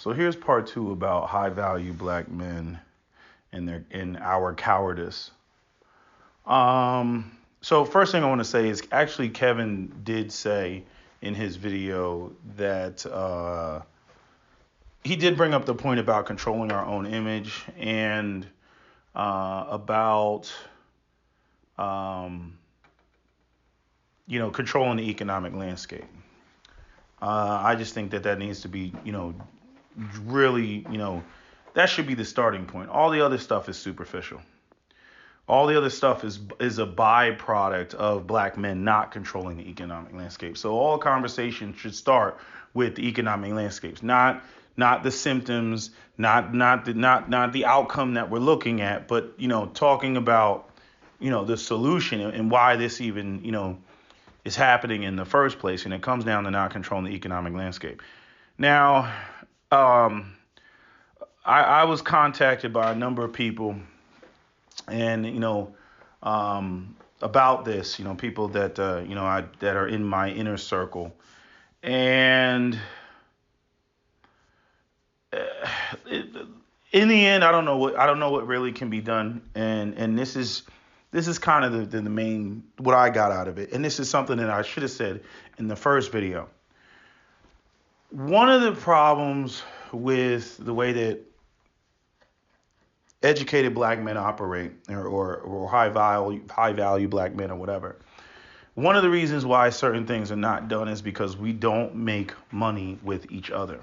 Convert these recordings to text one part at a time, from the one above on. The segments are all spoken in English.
So here's part two about high value black men and our cowardice. So first thing I want to say is actually Kevin did say in his video that he did bring up the point about controlling our own image and about controlling the economic landscape. I just think that needs to be, really, that should be the starting point. All the other stuff is superficial. All the other stuff is a byproduct of black men not controlling the economic landscape. So all conversations should start with the economic landscapes, not the symptoms, not the outcome that we're looking at, but talking about the solution and why this even is happening in the first place, and it comes down to not controlling the economic landscape. Now, I was contacted by a number of people, and about this, people that that are in my inner circle, and in the end, I don't know what really can be done, and this is kind of the main what I got out of it, and this is something that I should have said in the first video. One of the problems with the way that educated black men operate, or high value black men or whatever, one of the reasons why certain things are not done is because we don't make money with each other.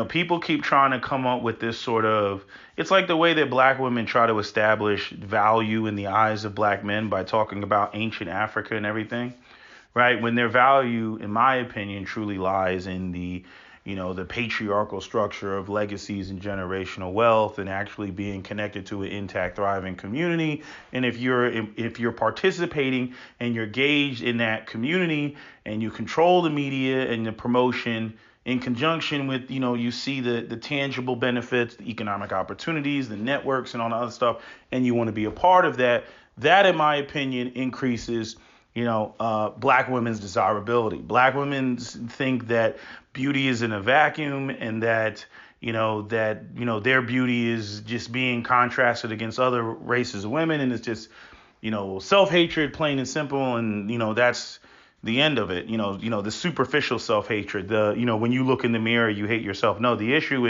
People keep trying to come up with this sort of, it's like the way that black women try to establish value in the eyes of black men by talking about ancient Africa and everything, right? When their value, in my opinion, truly lies in the patriarchal structure of legacies and generational wealth, and actually being connected to an intact, thriving community. And if you're participating and you're engaged in that community, and you control the media and the promotion in conjunction with, you see the tangible benefits, the economic opportunities, the networks, and all the other stuff, and you want to be a part of that, in my opinion, increases black women's desirability. Black women think that beauty is in a vacuum, and that their beauty is just being contrasted against other races of women, and it's just self-hatred, plain and simple, and that's the end of it. The superficial self-hatred, when you look in the mirror you hate yourself. No, the issue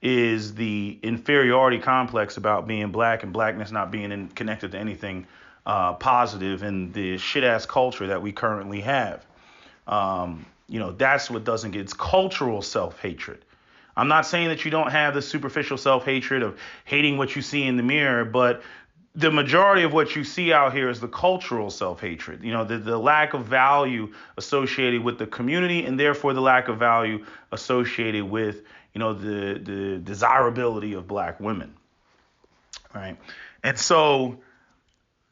is the inferiority complex about being black, and blackness not being connected to anything positive in the shit-ass culture that we currently have. That's what doesn't get, it's cultural self-hatred. I'm not saying that you don't have the superficial self-hatred of hating what you see in the mirror, but the majority of what you see out here is the cultural self-hatred, the lack of value associated with the community, and therefore the lack of value associated with, the desirability of black women. Right. And so,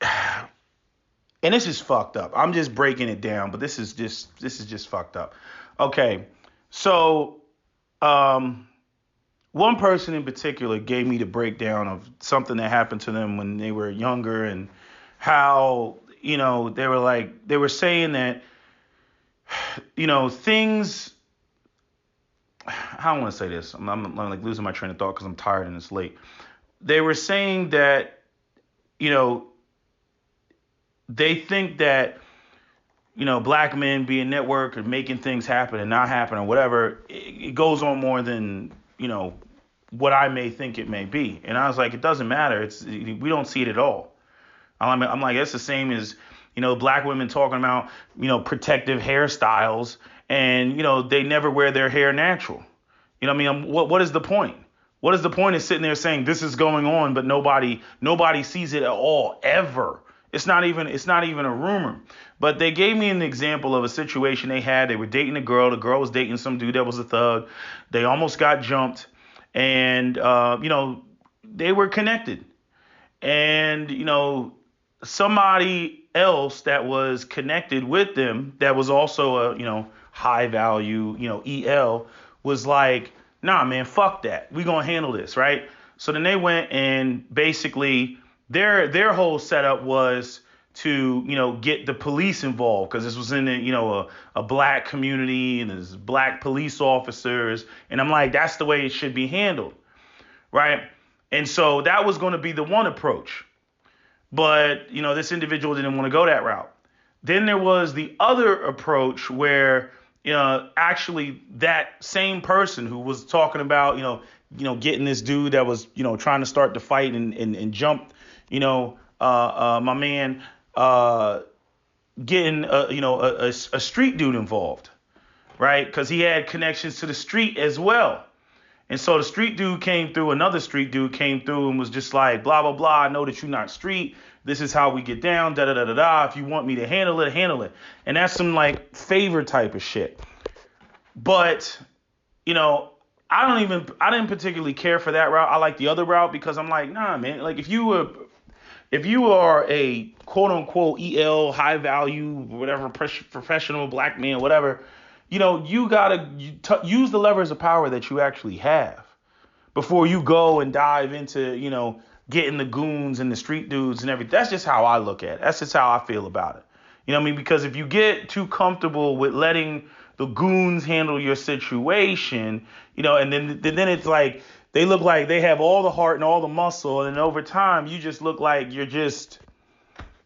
and this is fucked up. I'm just breaking it down, but this is just fucked up. Okay. So, one person in particular gave me the breakdown of something that happened to them when they were younger, and how, they were saying that, things, I don't want to say this. I'm like losing my train of thought because I'm tired and it's late. They were saying that, they think that, black men being network and making things happen and not happen or whatever, it goes on more than, what I may think it may be. And I was like, it doesn't matter. We don't see it at all. I'm like, it's the same as, black women talking about, protective hairstyles, and, they never wear their hair natural. What is the point? What is the point of sitting there saying this is going on, but nobody sees it at all, ever? It's not even a rumor. But they gave me an example of a situation they had. They were dating a girl. The girl was dating some dude that was a thug. They almost got jumped. And, they were connected. And, somebody else that was connected with them that was also a, high value, EL, was like, nah, man, fuck that. We gonna handle this, right? So then they went, and basically their whole setup was to, get the police involved because this was in a black community and there's black police officers. And I'm like, that's the way it should be handled. Right. And so that was going to be the one approach. But, this individual didn't want to go that route. Then there was the other approach where, actually that same person who was talking about, getting this dude that was, trying to start the fight and jump, my man, getting, a street dude involved, right? Because he had connections to the street as well. And so the street dude came through, another street dude came through and was just like, blah, blah, blah. I know that you're not street. This is how we get down, da, da, da, da, da. If you want me to handle it, handle it. And that's some like favor type of shit. But, I didn't particularly care for that route. I like the other route because I'm like, nah, man, like if you are a quote unquote EL, high value, whatever, professional black man, whatever, you gotta use the levers of power that you actually have before you go and dive into, getting the goons and the street dudes and everything. That's just how I look at it. That's just how I feel about it. You know what I mean? Because if you get too comfortable with letting the goons handle your situation, and then it's like they look like they have all the heart and all the muscle, and over time you just look like you're just,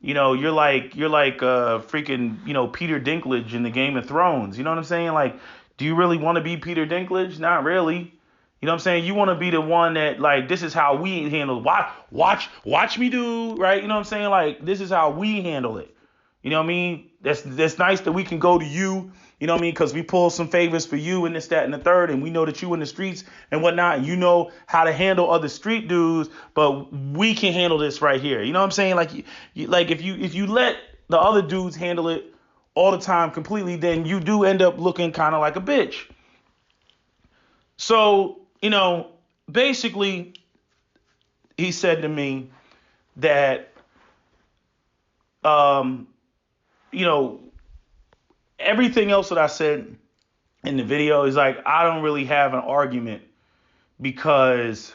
you're like freaking, Peter Dinklage in the Game of Thrones. You know what I'm saying? Like, do you really want to be Peter Dinklage? Not really. You know what I'm saying? You want to be the one that, like, this is how we handle it. Watch me do, right? You know what I'm saying? Like, this is how we handle it. You know what I mean? That's nice that we can go to you, you know what I mean? Because we pull some favors for you and this, that, and the third, and we know that you in the streets and whatnot, and you know how to handle other street dudes, but we can handle this right here. You know what I'm saying? Like, if you let the other dudes handle it all the time completely, then you do end up looking kind of like a bitch. So, basically, he said to me that, everything else that I said in the video is like, I don't really have an argument because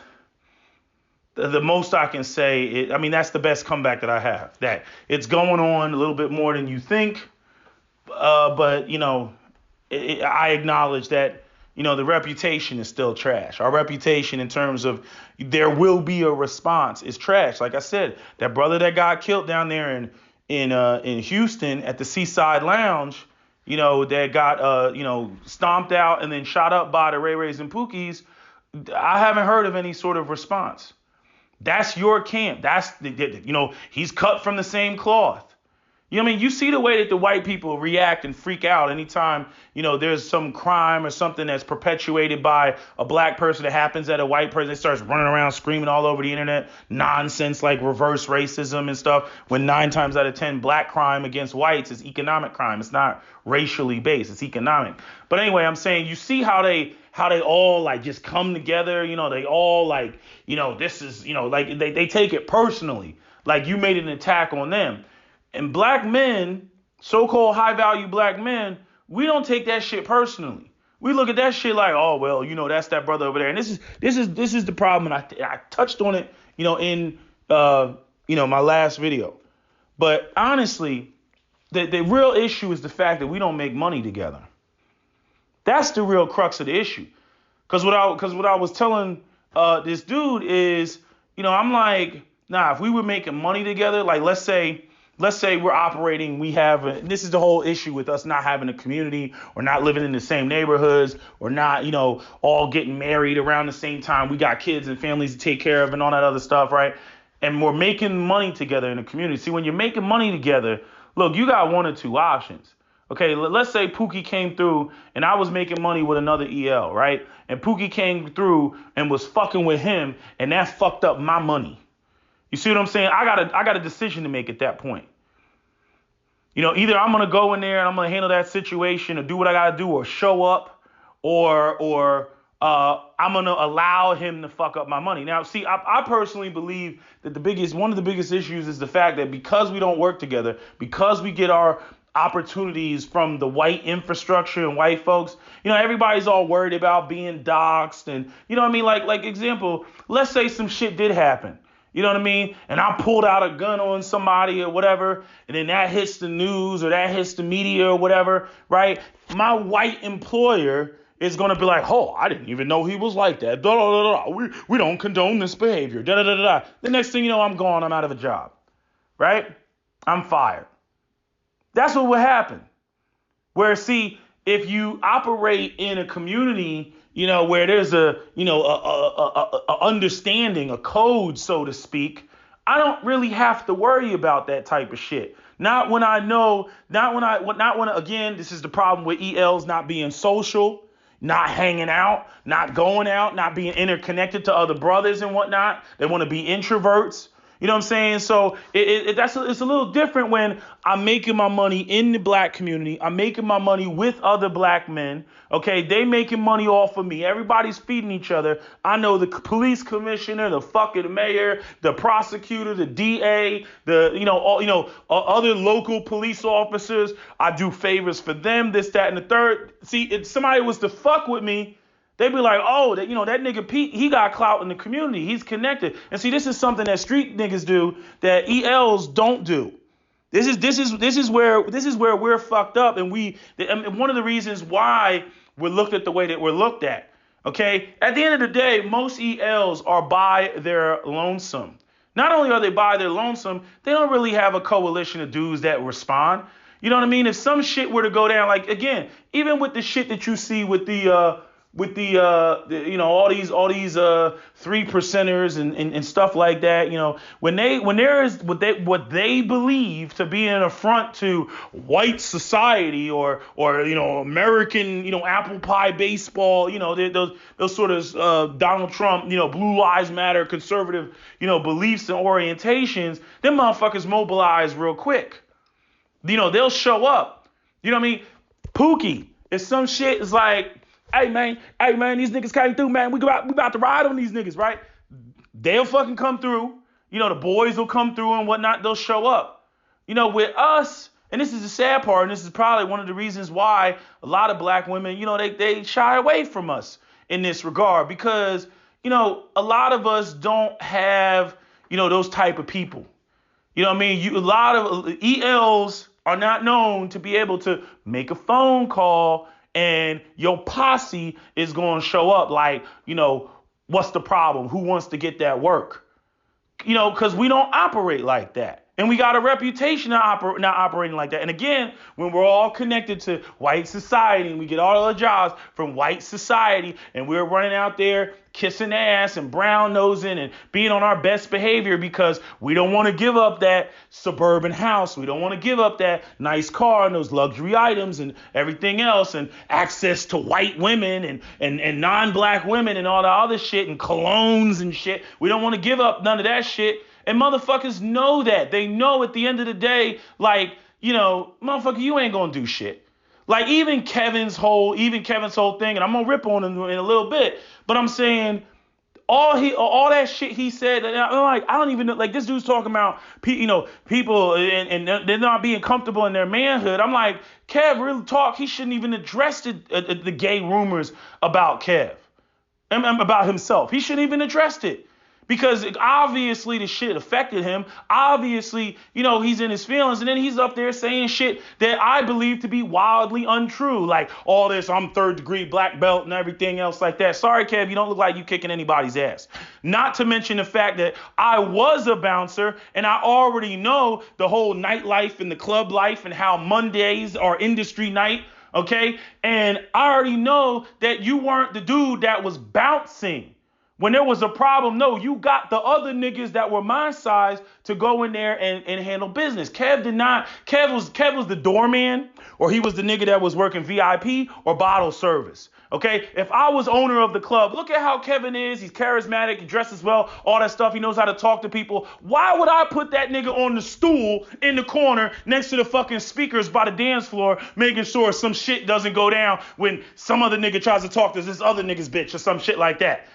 the most I can say, that's the best comeback that I have. That it's going on a little bit more than you think. But, I acknowledge that, the reputation is still trash. Our reputation in terms of there will be a response is trash. Like I said, that brother that got killed down there in Houston at the Seaside Lounge, that got, stomped out and then shot up by the Ray Rays and Pookies, I haven't heard of any sort of response. That's your camp. That's, he's cut from the same cloth. You know what I mean? You see the way that the white people react and freak out anytime, there's some crime or something that's perpetuated by a black person that happens at a white person that starts running around screaming all over the internet, nonsense like reverse racism and stuff, when 9 times out of 10 black crime against whites is economic crime. It's not racially based. It's economic. But anyway, I'm saying you see how they all like just come together. They all like, this is, like they take it personally. Like you made an attack on them. And black men, so-called high-value black men, we don't take that shit personally. We look at that shit like, oh well, that's that brother over there. And this is the problem. And I touched on it, in my last video. But honestly, the real issue is the fact that we don't make money together. That's the real crux of the issue. Because what I was telling this dude is, I'm like, nah, if we were making money together, like let's say we're operating, this is the whole issue with us not having a community or not living in the same neighborhoods or not, all getting married around the same time. We got kids and families to take care of and all that other stuff, right? And we're making money together in a community. See, when you're making money together, look, you got one or two options. Okay, let's say Pookie came through and I was making money with another EL, right? And Pookie came through and was fucking with him and that fucked up my money. You see what I'm saying? I got a decision to make at that point. Either I'm going to go in there and I'm going to handle that situation or do what I got to do or show up or I'm going to allow him to fuck up my money. Now, see, I personally believe that one of the biggest issues is the fact that because we don't work together, because we get our opportunities from the white infrastructure and white folks, everybody's all worried about being doxxed and, Like example, let's say some shit did happen. You know what I mean? And I pulled out a gun on somebody or whatever, and then that hits the news or that hits the media or whatever, right? My white employer is going to be like, oh, I didn't even know he was like that. Da, da, da, da. We don't condone this behavior. Da, da, da, da, da. The next thing you know, I'm gone. I'm out of a job, right? I'm fired. That's what would happen. Where, see, if you operate in a community, where there's a understanding, a code, so to speak, I don't really have to worry about that type of shit. Not when I know, again, this is the problem with ELs not being social, not hanging out, not going out, not being interconnected to other brothers and whatnot. They want to be introverts. You know what I'm saying? So it's a little different when I'm making my money in the black community. I'm making my money with other black men. Okay, they making money off of me. Everybody's feeding each other. I know the police commissioner, the fucking mayor, the prosecutor, the DA, other local police officers. I do favors for them, this, that, and the third. See, if somebody was to fuck with me, they'd be like, oh, that nigga Pete, he got clout in the community. He's connected. And see, this is something that street niggas do that ELs don't do. This is where we're fucked up, and one of the reasons why we're looked at the way that we're looked at. Okay, at the end of the day, most ELs are by their lonesome. Not only are they by their lonesome, they don't really have a coalition of dudes that respond. You know what I mean? If some shit were to go down, like again, even with the shit that you see with all these 3%ers and stuff like that, when there is what they believe to be an affront to white society or American, apple pie baseball, those sort of Donald Trump, Blue Lives Matter conservative, beliefs and orientations, them motherfuckers mobilize real quick. They'll show up. You know what I mean? Pookie, if some shit is like, hey man, these niggas came through, man. We about to ride on these niggas, right? They'll fucking come through. The boys will come through and whatnot. They'll show up. With us, and this is the sad part, and this is probably one of the reasons why a lot of black women, they shy away from us in this regard because, a lot of us don't have, those type of people. You know what I mean? A lot of ELs are not known to be able to make a phone call and your posse is going to show up like, what's the problem? Who wants to get that work? Because we don't operate like that. And we got a reputation of not operating like that. And again, when we're all connected to white society and we get all the jobs from white society and we're running out there kissing ass and brown nosing and being on our best behavior because we don't want to give up that suburban house. We don't want to give up that nice car and those luxury items and everything else and access to white women and non-black women and all the other shit and colognes and shit. We don't want to give up none of that shit. And motherfuckers know that. They know at the end of the day, like, motherfucker, you ain't gonna do shit. Like even Kevin's whole thing, and I'm gonna rip on him in a little bit, but I'm saying all that shit he said, and I'm like, I don't even know, like this dude's talking about, people and they're not being comfortable in their manhood. I'm like, Kev, real talk, he shouldn't even address the gay rumors about Kev, and about himself. He shouldn't even addressed it. Because obviously the shit affected him. Obviously, he's in his feelings. And then he's up there saying shit that I believe to be wildly untrue. Like all this, I'm 3rd degree black belt and everything else like that. Sorry, Kev, you don't look like you kicking anybody's ass. Not to mention the fact that I was a bouncer and I already know the whole nightlife and the club life and how Mondays are industry night. Okay. And I already know that you weren't the dude that was bouncing. When there was a problem, no, you got the other niggas that were my size to go in there and handle business. Kev did not. Kev was the doorman, or he was the nigga that was working VIP or bottle service. Okay, if I was owner of the club, look at how Kevin is. He's charismatic, he dresses well, all that stuff. He knows how to talk to people. Why would I put that nigga on the stool in the corner next to the fucking speakers by the dance floor, making sure some shit doesn't go down when some other nigga tries to talk to this other nigga's bitch or some shit like that?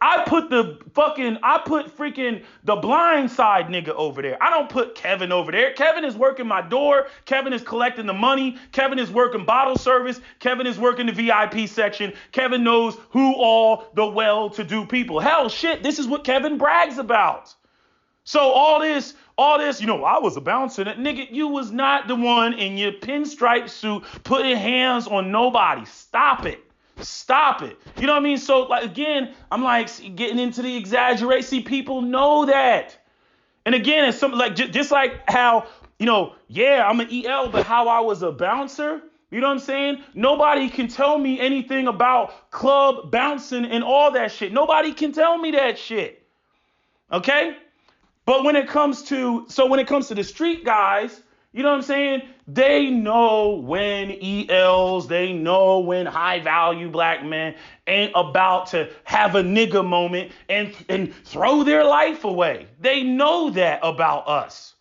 I put freaking the blind side nigga over there. I don't put Kevin over there. Kevin is working my door. Kevin is collecting the money. Kevin is working bottle service. Kevin is working the VIP section. Kevin knows who all the well-to-do people. Hell, shit, this is what Kevin brags about. So all this, I was a bouncer. Nigga, you was not the one in your pinstripe suit putting hands on nobody. Stop it. Stop it. You know what I mean? So like again, I'm like getting into the exaggeration. See, people know that. And again, it's something like just like how, yeah, I'm an EL, but how I was a bouncer. You know what I'm saying? Nobody can tell me anything about club bouncing and all that shit. Nobody can tell me that shit. Okay? But when it comes to the street guys, you know what I'm saying? They know when ELs, they know when high value black men ain't about to have a nigga moment and throw their life away. They know that about us.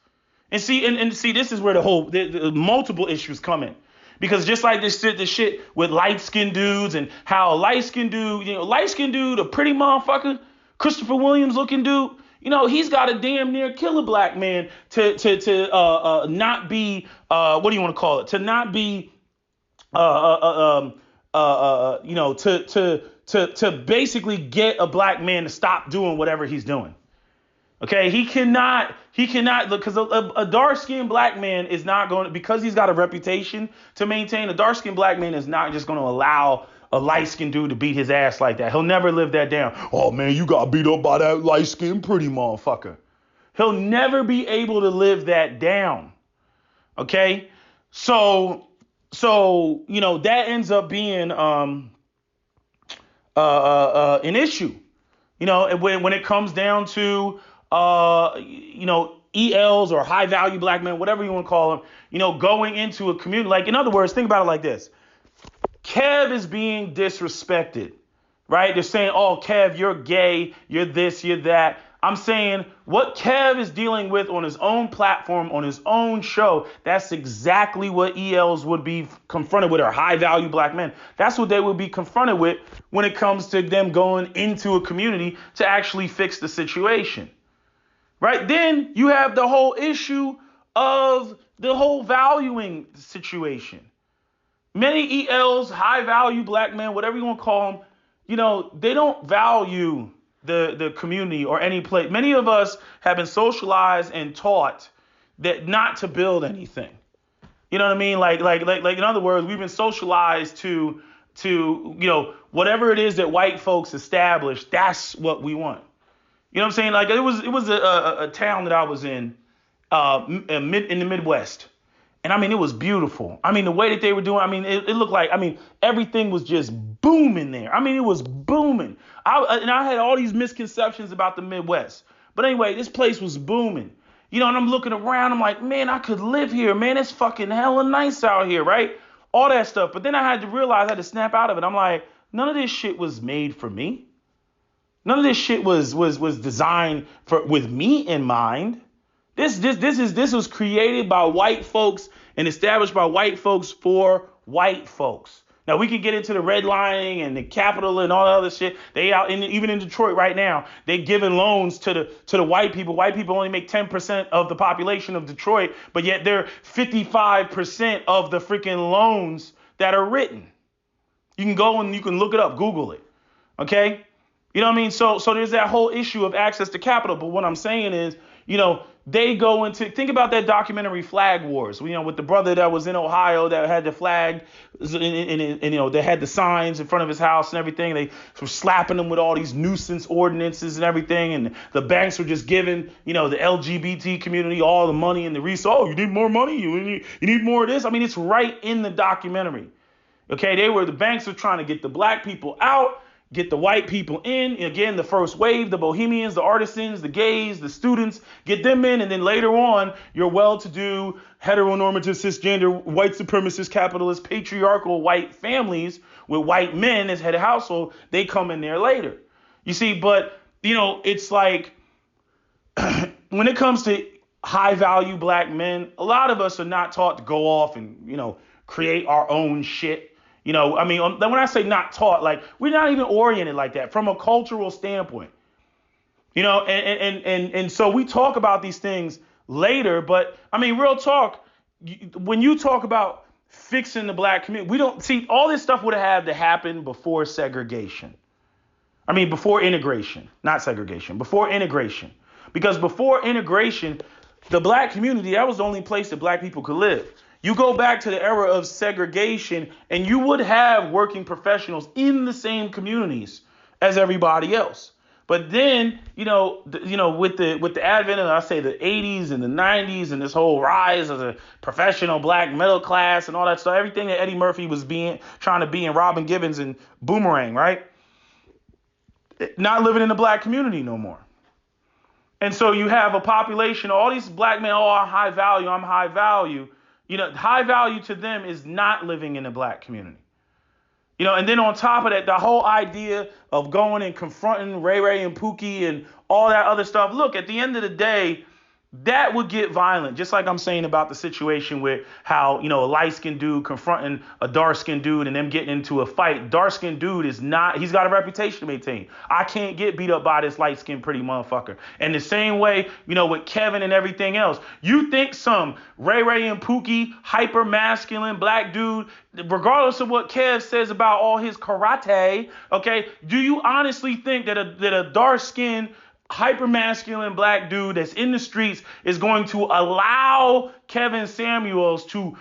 And see, this is where the multiple issues come in. Because just like this shit with light-skinned dudes and how a light-skinned dude, a pretty motherfucker, Christopher Williams looking dude, he's got to damn near kill a black man to not be what do you want to call it? To not be to basically get a black man to stop doing whatever he's doing. Okay, he cannot look, because a dark-skinned black man is not going to, because he's got a reputation to maintain, a dark-skinned black man is not just going to allow a light-skinned dude to beat his ass like that. He'll never live that down. Oh man, you got beat up by that light-skinned pretty motherfucker. He'll never be able to live that down. Okay? So that ends up being an issue. When it comes down to ELs or high value black men, whatever you want to call them, going into a community. Like, in other words, think about it like this. Kev is being disrespected, right? They're saying, oh, Kev, you're gay, you're this, you're that. I'm saying what Kev is dealing with on his own platform, on his own show, that's exactly what ELs would be confronted with, or high value black men. That's what they would be confronted with when it comes to them going into a community to actually fix the situation. Right? Then you have the whole issue of the whole valuing situation. Many ELs, high value black men, whatever you want to call them, they don't value the community or any place. Many of us have been socialized and taught that not to build anything. You know what I mean? Like in other words, we've been socialized to whatever it is that white folks established, that's what we want. You know what I'm saying? Like it was a town that I was in the Midwest. And I mean, it was beautiful. I mean, the way that they were doing, I mean, it looked like, everything was just booming there. I mean, it was booming. I had all these misconceptions about the Midwest. But anyway, this place was booming. And I'm looking around, I'm like, man, I could live here, man. It's fucking hella nice out here, right? All that stuff. But then I had to realize, I had to snap out of it. I'm like, none of this shit was made for me. None of this shit was designed with me in mind. This was created by white folks and established by white folks for white folks. Now we can get into the redlining and the Capitol and all that other shit. They out even in Detroit right now, they giving loans to the white people. White people only make 10% of the population of Detroit, but yet they're 55% of the freaking loans that are written. You can go and you can look it up, Google it. Okay? You know what I mean? So there's that whole issue of access to capital. But what I'm saying is, they go into, think about that documentary Flag Wars, with the brother that was in Ohio that had the flag and they had the signs in front of his house and everything. They were slapping him with all these nuisance ordinances and everything. And the banks were just giving, the LGBT community all the money and the resource. Oh, you need more money? You need more of this? I mean, it's right in the documentary. Okay, the banks are trying to get the black people out, get the white people in. Again, the first wave, the bohemians, the artisans, the gays, the students, get them in. And then later on, your well-to-do, heteronormative, cisgender, white supremacist, capitalist, patriarchal white families with white men as head of household, they come in there later. You see, but, it's like when it comes to high-value black men, a lot of us are not taught to go off and, create our own shit. When I say not taught, like we're not even oriented like that from a cultural standpoint, and so we talk about these things later. But real talk, when you talk about fixing the black community, we don't see all this stuff would have had to happen before segregation. Before integration, not segregation, before integration. Because before integration, the black community, that was the only place that black people could live. You go back to the era of segregation, and you would have working professionals in the same communities as everybody else. But then, with the advent of, I say, the 80s and the 90s and this whole rise of the professional black middle class and all that stuff, everything that Eddie Murphy was trying to be in Robin Givens and Boomerang, right? Not living in the black community no more. And so you have a population, all these black men, I'm high value, I'm high value. High value to them is not living in the black community. And then on top of that, the whole idea of going and confronting Ray Ray and Pookie and all that other stuff. Look, at the end of the day, that would get violent. Just like I'm saying about the situation with how, a light-skinned dude confronting a dark-skinned dude and them getting into a fight. Dark-skinned dude he's got a reputation to maintain. I can't get beat up by this light-skinned pretty motherfucker. And the same way, with Kevin and everything else. You think some Ray Ray and Pookie, hyper-masculine black dude, regardless of what Kev says about all his karate, okay, do you honestly think that a dark-skinned hyper-masculine black dude that's in the streets is going to allow Kevin Samuels to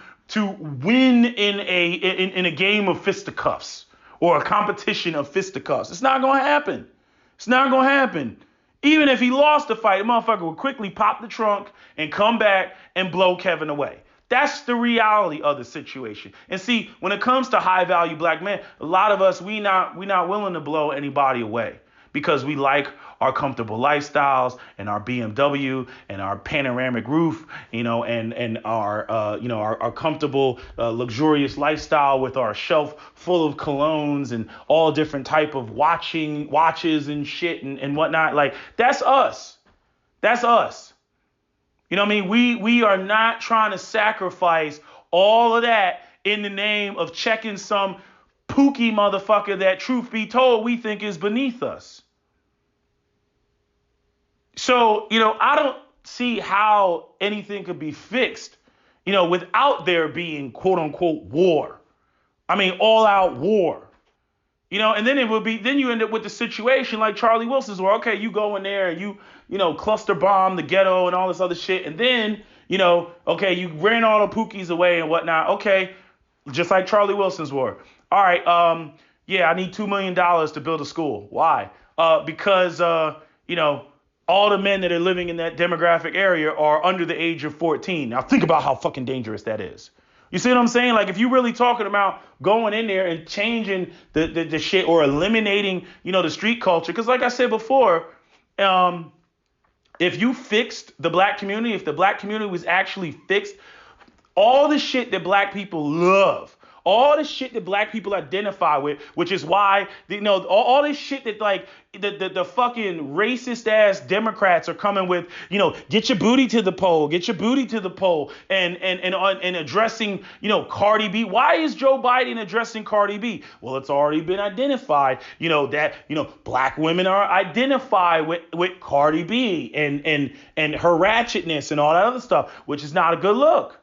win in a game of fisticuffs or a competition of fisticuffs? It's not going to happen. It's not going to happen. Even if he lost the fight, the motherfucker would quickly pop the trunk and come back and blow Kevin away. That's the reality of the situation. And see, when it comes to high-value black men, a lot of us, we not willing to blow anybody away because we like our comfortable lifestyles and our BMW and our panoramic roof, and our comfortable, luxurious lifestyle with our shelf full of colognes and all different type of watches and shit and whatnot. Like, that's us. That's us. You know what I mean? We are not trying to sacrifice all of that in the name of checking some Pookie motherfucker that, truth be told, we think is beneath us. So, I don't see how anything could be fixed, without there being quote unquote war. I mean, all out war, and then you end up with the situation like Charlie Wilson's where, okay, you go in there and you cluster bomb the ghetto and all this other shit. And then, okay, you ran all the Pookies away and whatnot. Okay. Just like Charlie Wilson's war. All right. I need $2 million to build a school. Why? Because, all the men that are living in that demographic area are under the age of 14. Now think about how fucking dangerous that is. You see what I'm saying? Like, if you're really talking about going in there and changing the shit or eliminating, the street culture. Because like I said before, if you fixed the black community, if the black community was actually fixed, all the shit that black people love, all the shit that black people identify with, which is why, all this shit that like the fucking racist ass Democrats are coming with, get your booty to the poll, and addressing, Cardi B. Why is Joe Biden addressing Cardi B? Well, it's already been identified, that, black women are identified with Cardi B and her ratchetness and all that other stuff, which is not a good look.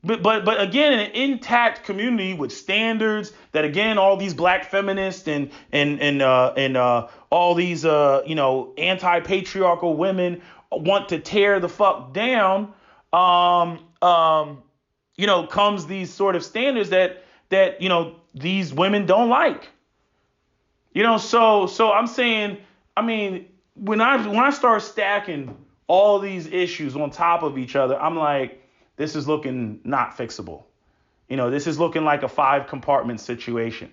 But again, an intact community with standards that, again, all these black feminists and all these anti-patriarchal women want to tear the fuck down. Comes these sort of standards that these women don't like. So I'm saying, when I start stacking all these issues on top of each other, I'm like, this is looking not fixable. This is looking like a 5-compartment situation.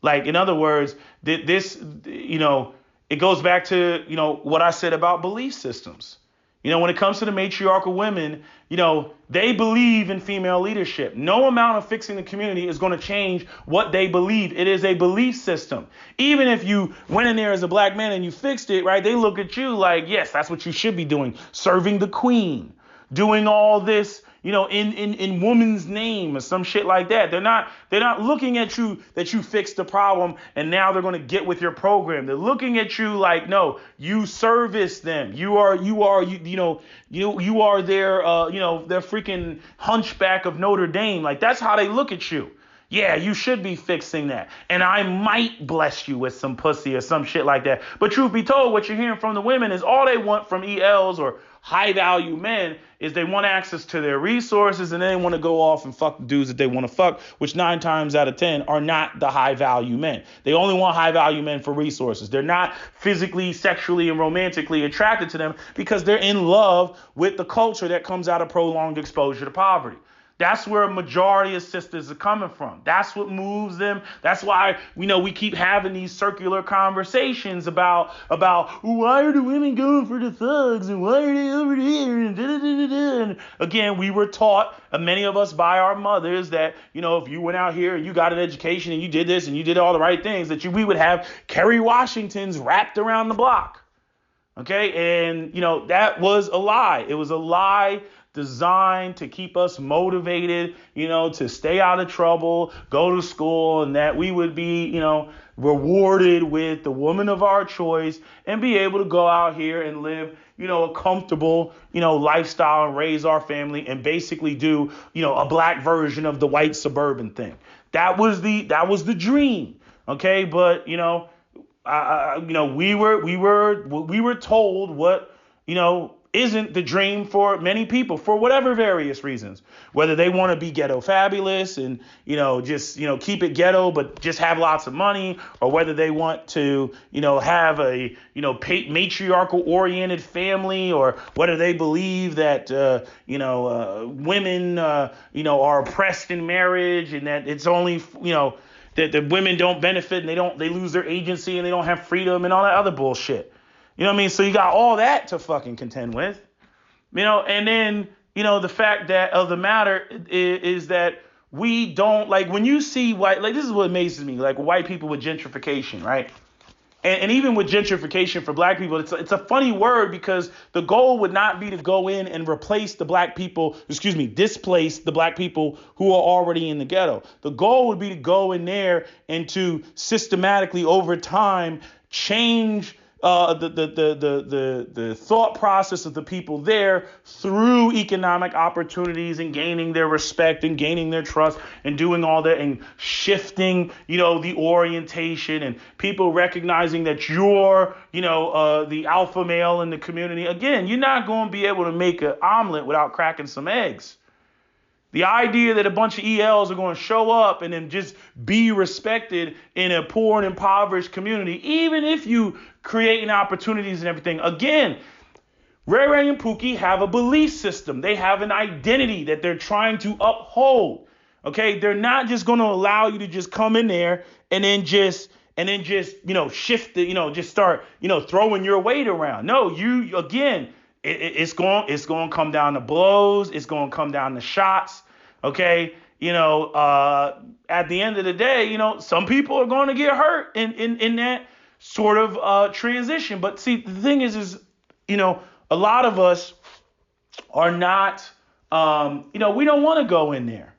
Like, in other words, this, it goes back to, what I said about belief systems. When it comes to the matriarchal women, they believe in female leadership. No amount of fixing the community is going to change what they believe. It is a belief system. Even if you went in there as a black man and you fixed it, right, they look at you like, yes, that's what you should be doing. Serving the queen, doing all this, in woman's name or some shit like that. They're not looking at you that you fixed the problem and now they're going to get with your program. They're looking at you like, no, you service them. You are their, their freaking hunchback of Notre Dame. Like, that's how they look at you. Yeah, you should be fixing that. And I might bless you with some pussy or some shit like that. But truth be told, what you're hearing from the women is all they want from ELs or high value men is they want access to their resources and they want to go off and fuck the dudes that they want to fuck, which 9 times out of 10 are not the high value men. They only want high value men for resources. They're not physically, sexually, and romantically attracted to them because they're in love with the culture that comes out of prolonged exposure to poverty. That's where a majority of sisters are coming from. That's what moves them. That's why we keep having these circular conversations about why are the women going for the thugs and why are they over here and da da da da. And again, we were taught, many of us by our mothers, that if you went out here and you got an education and you did this and you did all the right things, that we would have Kerry Washingtons wrapped around the block. Okay, and that was a lie. It was a lie designed to keep us motivated, to stay out of trouble, go to school, and that we would be, rewarded with the woman of our choice and be able to go out here and live, a comfortable, lifestyle and raise our family and basically do, a black version of the white suburban thing. That was the dream. Okay, but we were told what, isn't the dream for many people for whatever various reasons, whether they want to be ghetto fabulous and, just, keep it ghetto, but just have lots of money, or whether they want to, have a, matriarchal oriented family, or whether they believe that, women, are oppressed in marriage and that it's only, that the women don't benefit and they lose their agency and they don't have freedom and all that other bullshit. You know what I mean? So you got all that to fucking contend with, and then, the fact that of the matter is that we don't, like, when you see white, like, this is what amazes me, like white people with gentrification, right? And even with gentrification for black people, it's a funny word because the goal would not be to go in and displace the black people who are already in the ghetto. The goal would be to go in there and to systematically over time change the thought process of the people there through economic opportunities and gaining their respect and gaining their trust and doing all that and shifting, the orientation and people recognizing that you're, the alpha male in the community. Again, you're not going to be able to make an omelet without cracking some eggs. The idea that a bunch of ELs are going to show up and then just be respected in a poor and impoverished community, even if you creating opportunities and everything. Again, Ray Ray and Pookie have a belief system. They have an identity that they're trying to uphold. Okay, they're not just going to allow you to just come in there and then just shift it, just start, throwing your weight around. No, you again. It's going to come down to blows. It's going to come down to shots. Okay. At the end of the day, some people are going to get hurt in that sort of transition. But see, the thing is, a lot of us are not, we don't want to go in there.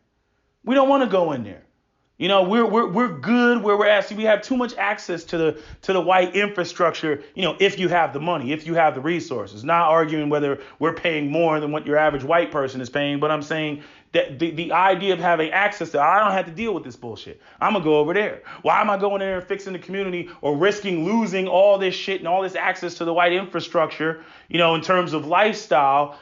We don't want to go in there. We're good where we're at. See, we have too much access to the white infrastructure, if you have the money, if you have the resources. Not arguing whether we're paying more than what your average white person is paying, but I'm saying that the idea of having access to, I don't have to deal with this bullshit. I'm going to go over there. Why am I going there and fixing the community or risking losing all this shit and all this access to the white infrastructure, in terms of lifestyle,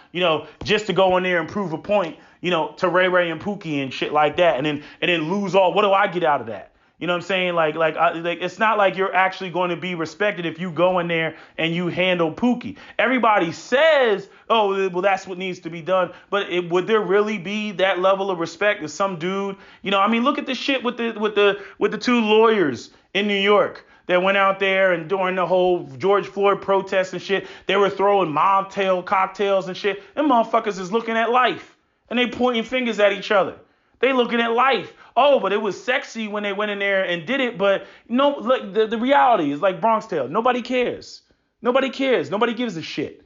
just to go in there and prove a point, to Ray Ray and Pookie and shit like that, and then lose all. What do I get out of that? You know what I'm saying? Like it's not like you're actually going to be respected if you go in there and you handle Pookie. Everybody says, oh, well, that's what needs to be done. But would there really be that level of respect if some dude, look at the shit with the 2 lawyers in New York that went out there and during the whole George Floyd protests and shit, they were throwing mocktail cocktails and shit. And motherfuckers is looking at life. And they pointing fingers at each other. They looking at life. Oh, but it was sexy when they went in there and did it. But no, like the reality is like Bronx Tale. Nobody cares. Nobody cares. Nobody gives a shit.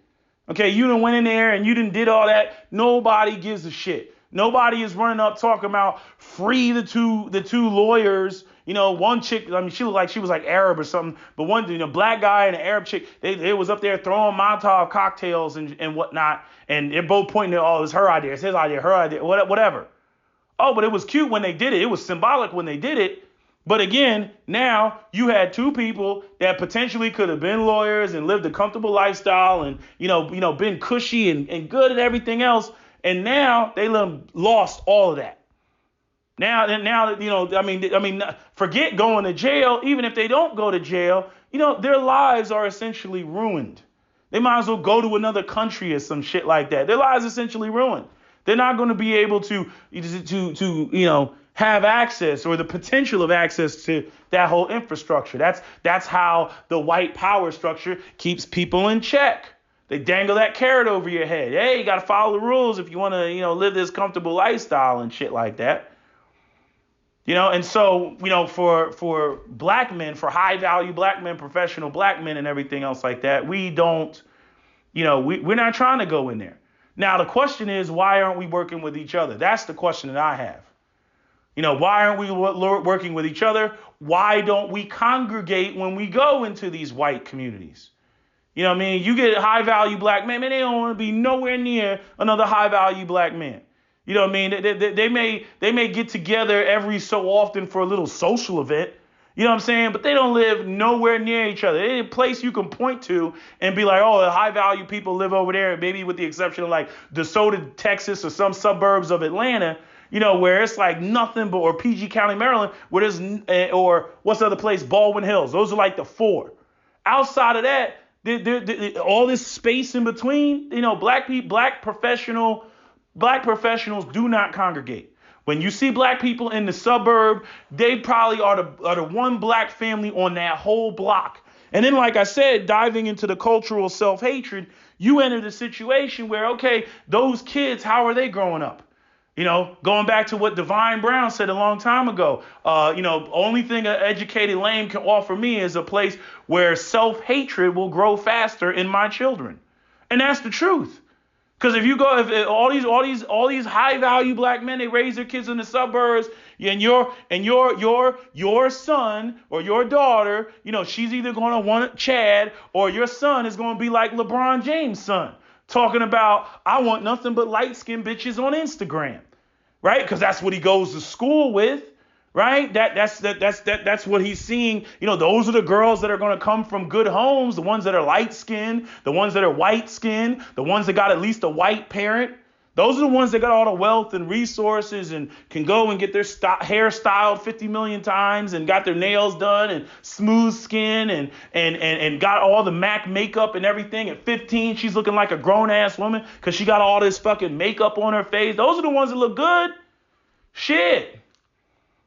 Okay, you done went in there and you done did all that. Nobody gives a shit. Nobody is running up talking about free the two lawyers. One chick, she looked like she was like Arab or something. But one, black guy and an Arab chick, they was up there throwing Molotov cocktails and whatnot. And they're both pointing at, oh, it's her idea, it's his idea, her idea, whatever. Oh, but it was cute when they did it. It was symbolic when they did it. But again, now you had two people that potentially could have been lawyers and lived a comfortable lifestyle and, been cushy and good at everything else. And now they lost all of that. Now, forget going to jail. Even if they don't go to jail, their lives are essentially ruined. They might as well go to another country or some shit like that. Their lives essentially ruined. They're not going to be able to have access or the potential of access to that whole infrastructure. That's how the white power structure keeps people in check. They dangle that carrot over your head. Hey, you got to follow the rules if you want to, live this comfortable lifestyle and shit like that. And so, for black men, for high value black men, professional black men and everything else like that, we don't, we're not trying to go in there. Now, the question is, why aren't we working with each other? That's the question that I have. Why aren't we working with each other? Why don't we congregate when we go into these white communities? You get high value black men, man, they don't want to be nowhere near another high value black man. They may get together every so often for a little social event. But they don't live nowhere near each other. Any place you can point to and be like, oh, the high value people live over there, maybe with the exception of like DeSoto, Texas, or some suburbs of Atlanta, where it's like nothing but, or PG County, Maryland, where there's, or what's the other place? Baldwin Hills. Those are like the four. Outside of that, all this space in between, black professionals do not congregate. When you see black people in the suburb, they probably are the one black family on that whole block. And then, like I said, diving into the cultural self-hatred, you enter the situation where, okay, those kids, how are they growing up? Going back to what Divine Brown said a long time ago, only thing an educated lame can offer me is a place where self-hatred will grow faster in my children. And that's the truth. Because if you go, if all these high value black men, they raise their kids in the suburbs, and your son or your daughter, she's either going to want Chad or your son is going to be like LeBron James' son, talking about, I want nothing but light skinned bitches on Instagram, right? Because that's what he goes to school with. Right? That's what he's seeing. Those are the girls that are going to come from good homes, the ones that are light skinned, the ones that are white skinned, the ones that got at least a white parent. Those are the ones that got all the wealth and resources and can go and get their hair styled 50 million times and got their nails done and smooth skin and got all the MAC makeup and everything. At 15, she's looking like a grown ass woman because she got all this fucking makeup on her face. Those are the ones that look good. Shit.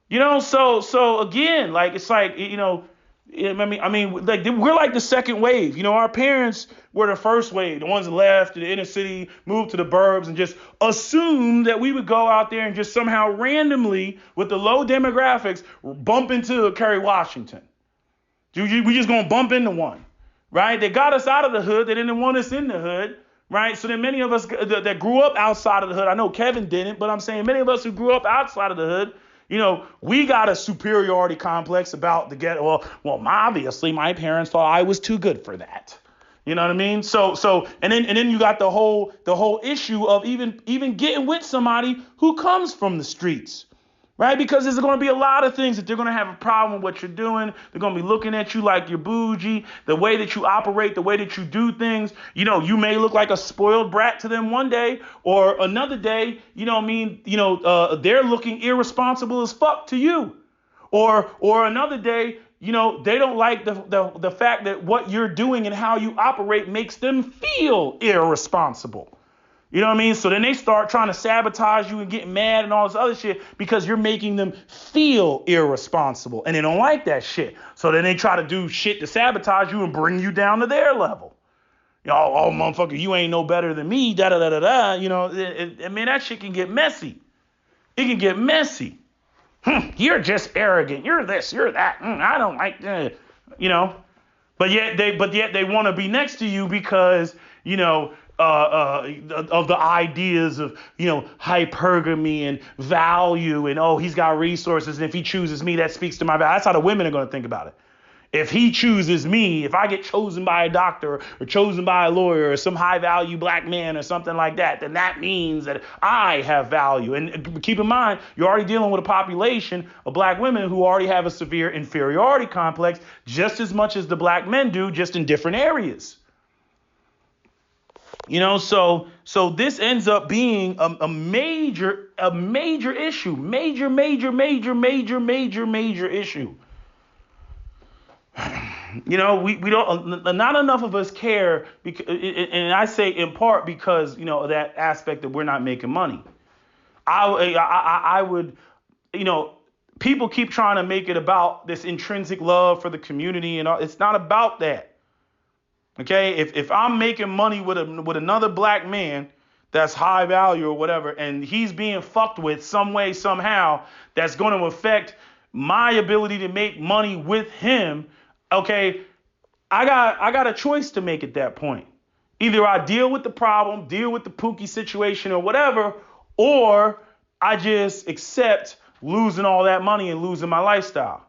So again, like, it's like, like we're like the second wave. Our parents were the first wave, the ones that left the inner city, moved to the burbs, and just assumed that we would go out there and just somehow randomly, with the low demographics, bump into Kerry Washington. We just gonna bump into one, right? They got us out of the hood. They didn't want us in the hood. Right. So then many of us that grew up outside of the hood, I know Kevin didn't, but I'm saying many of us who grew up outside of the hood, we got a superiority complex about the ghetto. Well, obviously my parents thought I was too good for that. You know what I mean? So and then you got the whole issue of even getting with somebody who comes from the streets. Right? Because there's going to be a lot of things that they're going to have a problem with what you're doing. They're going to be looking at you like you're bougie, the way that you operate, the way that you do things. You may look like a spoiled brat to them one day, or another day, they're looking irresponsible as fuck to you. Or another day, they don't like the fact that what you're doing and how you operate makes them feel irresponsible. You know what I mean? So then they start trying to sabotage you and get mad and all this other shit because you're making them feel irresponsible. And they don't like that shit. So then they try to do shit to sabotage you and bring you down to their level. Oh, motherfucker, you ain't no better than me, da-da-da-da-da. That shit can get messy. It can get messy. You're just arrogant. You're this, you're that. I don't like that. But yet they want to be next to you because, of the ideas of, hypergamy and value and, oh, he's got resources. And if he chooses me, that speaks to my value. That's how the women are going to think about it. If he chooses me, if I get chosen by a doctor or chosen by a lawyer or some high value black man or something like that, then that means that I have value. And keep in mind, you're already dealing with a population of black women who already have a severe inferiority complex just as much as the black men do, just in different areas. So this ends up being a major issue, major issue. We don't, not enough of us care, because, and I say in part because, that aspect that we're not making money. I would, people keep trying to make it about this intrinsic love for the community and all. It's not about that. Okay, if I'm making money with another black man that's high value or whatever, and he's being fucked with some way, somehow, that's going to affect my ability to make money with him, okay, I got a choice to make at that point. Either I deal with the problem, deal with the Pookie situation or whatever, or I just accept losing all that money and losing my lifestyle.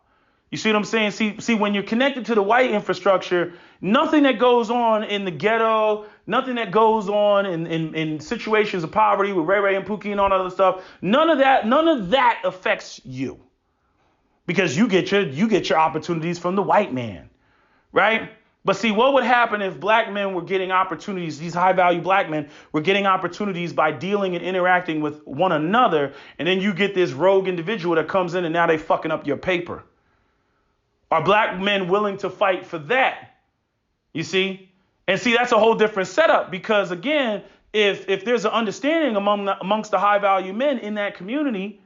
You see what I'm saying? See, when you're connected to the white infrastructure, nothing that goes on in the ghetto, nothing that goes on in situations of poverty with Ray Ray and Pookie and all that other stuff, none of that affects you, because you get your opportunities from the white man, right? But see, what would happen if black men were getting opportunities, these high value black men were getting opportunities by dealing and interacting with one another, and then you get this rogue individual that comes in and now they fucking up your paper? Are black men willing to fight for that? You see? And see, that's a whole different setup, because again, if there's an understanding amongst the high value men in that community,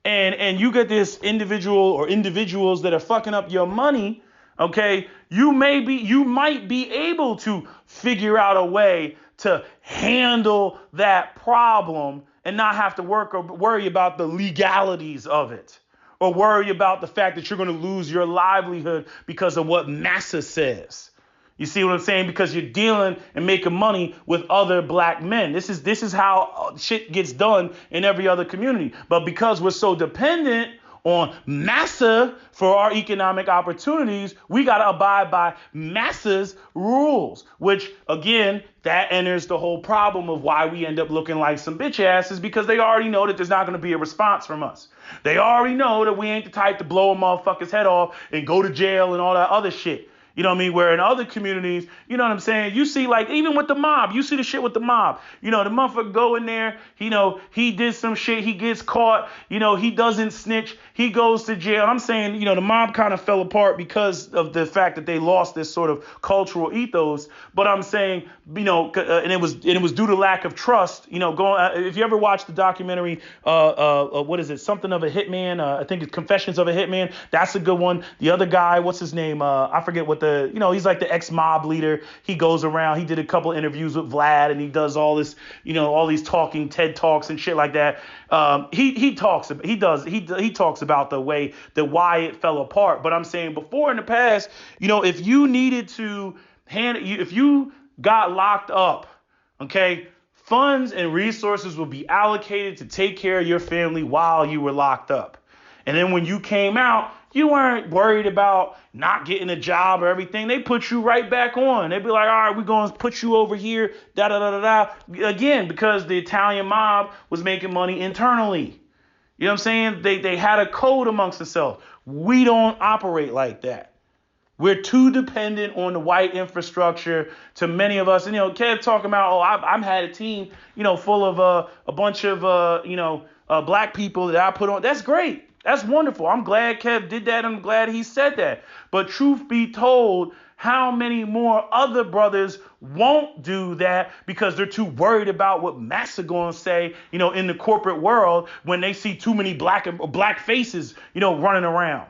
and you get this individual or individuals that are fucking up your money, okay, you might be able to figure out a way to handle that problem and not have to worry about the legalities of it, or worry about the fact that you're going to lose your livelihood because of what massa says. You see what I'm saying? Because you're dealing and making money with other black men. This is how shit gets done in every other community. But because we're so dependent on massa for our economic opportunities, we got to abide by massa's rules, which again, that enters the whole problem of why we end up looking like some bitch asses, because they already know that there's not going to be a response from us. They already know that we ain't the type to blow a motherfucker's head off and go to jail and all that other shit. You know what I mean? Where in other communities, you know what I'm saying? You see, like, even with the mob, you see the shit with the mob. The motherfucker go in there, he did some shit, he gets caught, he doesn't snitch, he goes to jail. I'm saying, the mob kind of fell apart because of the fact that they lost this sort of cultural ethos. But I'm saying, and it was due to lack of trust. If you ever watched the documentary, what is it? Something of a Hitman. I think it's Confessions of a Hitman. That's a good one. The other guy, what's his name? I forget what he's like the ex-mob leader. He goes around, he did a couple interviews with Vlad, and he does all this, all these talking TED Talks and shit like that. He talks about the way that why it fell apart. But I'm saying before in the past, if you needed to if you got locked up, okay, funds and resources would be allocated to take care of your family while you were locked up. And then when you came out, you weren't worried about not getting a job or everything. They put you right back on. They'd be like, all right, we're going to put you over here, da-da-da-da-da. Again, because the Italian mob was making money internally. You know what I'm saying? They had a code amongst themselves. We don't operate like that. We're too dependent on the white infrastructure to many of us. And, Kev talking about, I've had a team, full of a bunch of, black people that I put on. That's great. That's wonderful. I'm glad Kev did that. I'm glad he said that. But truth be told, how many more other brothers won't do that because they're too worried about what massa going to say, in the corporate world when they see too many black faces, running around.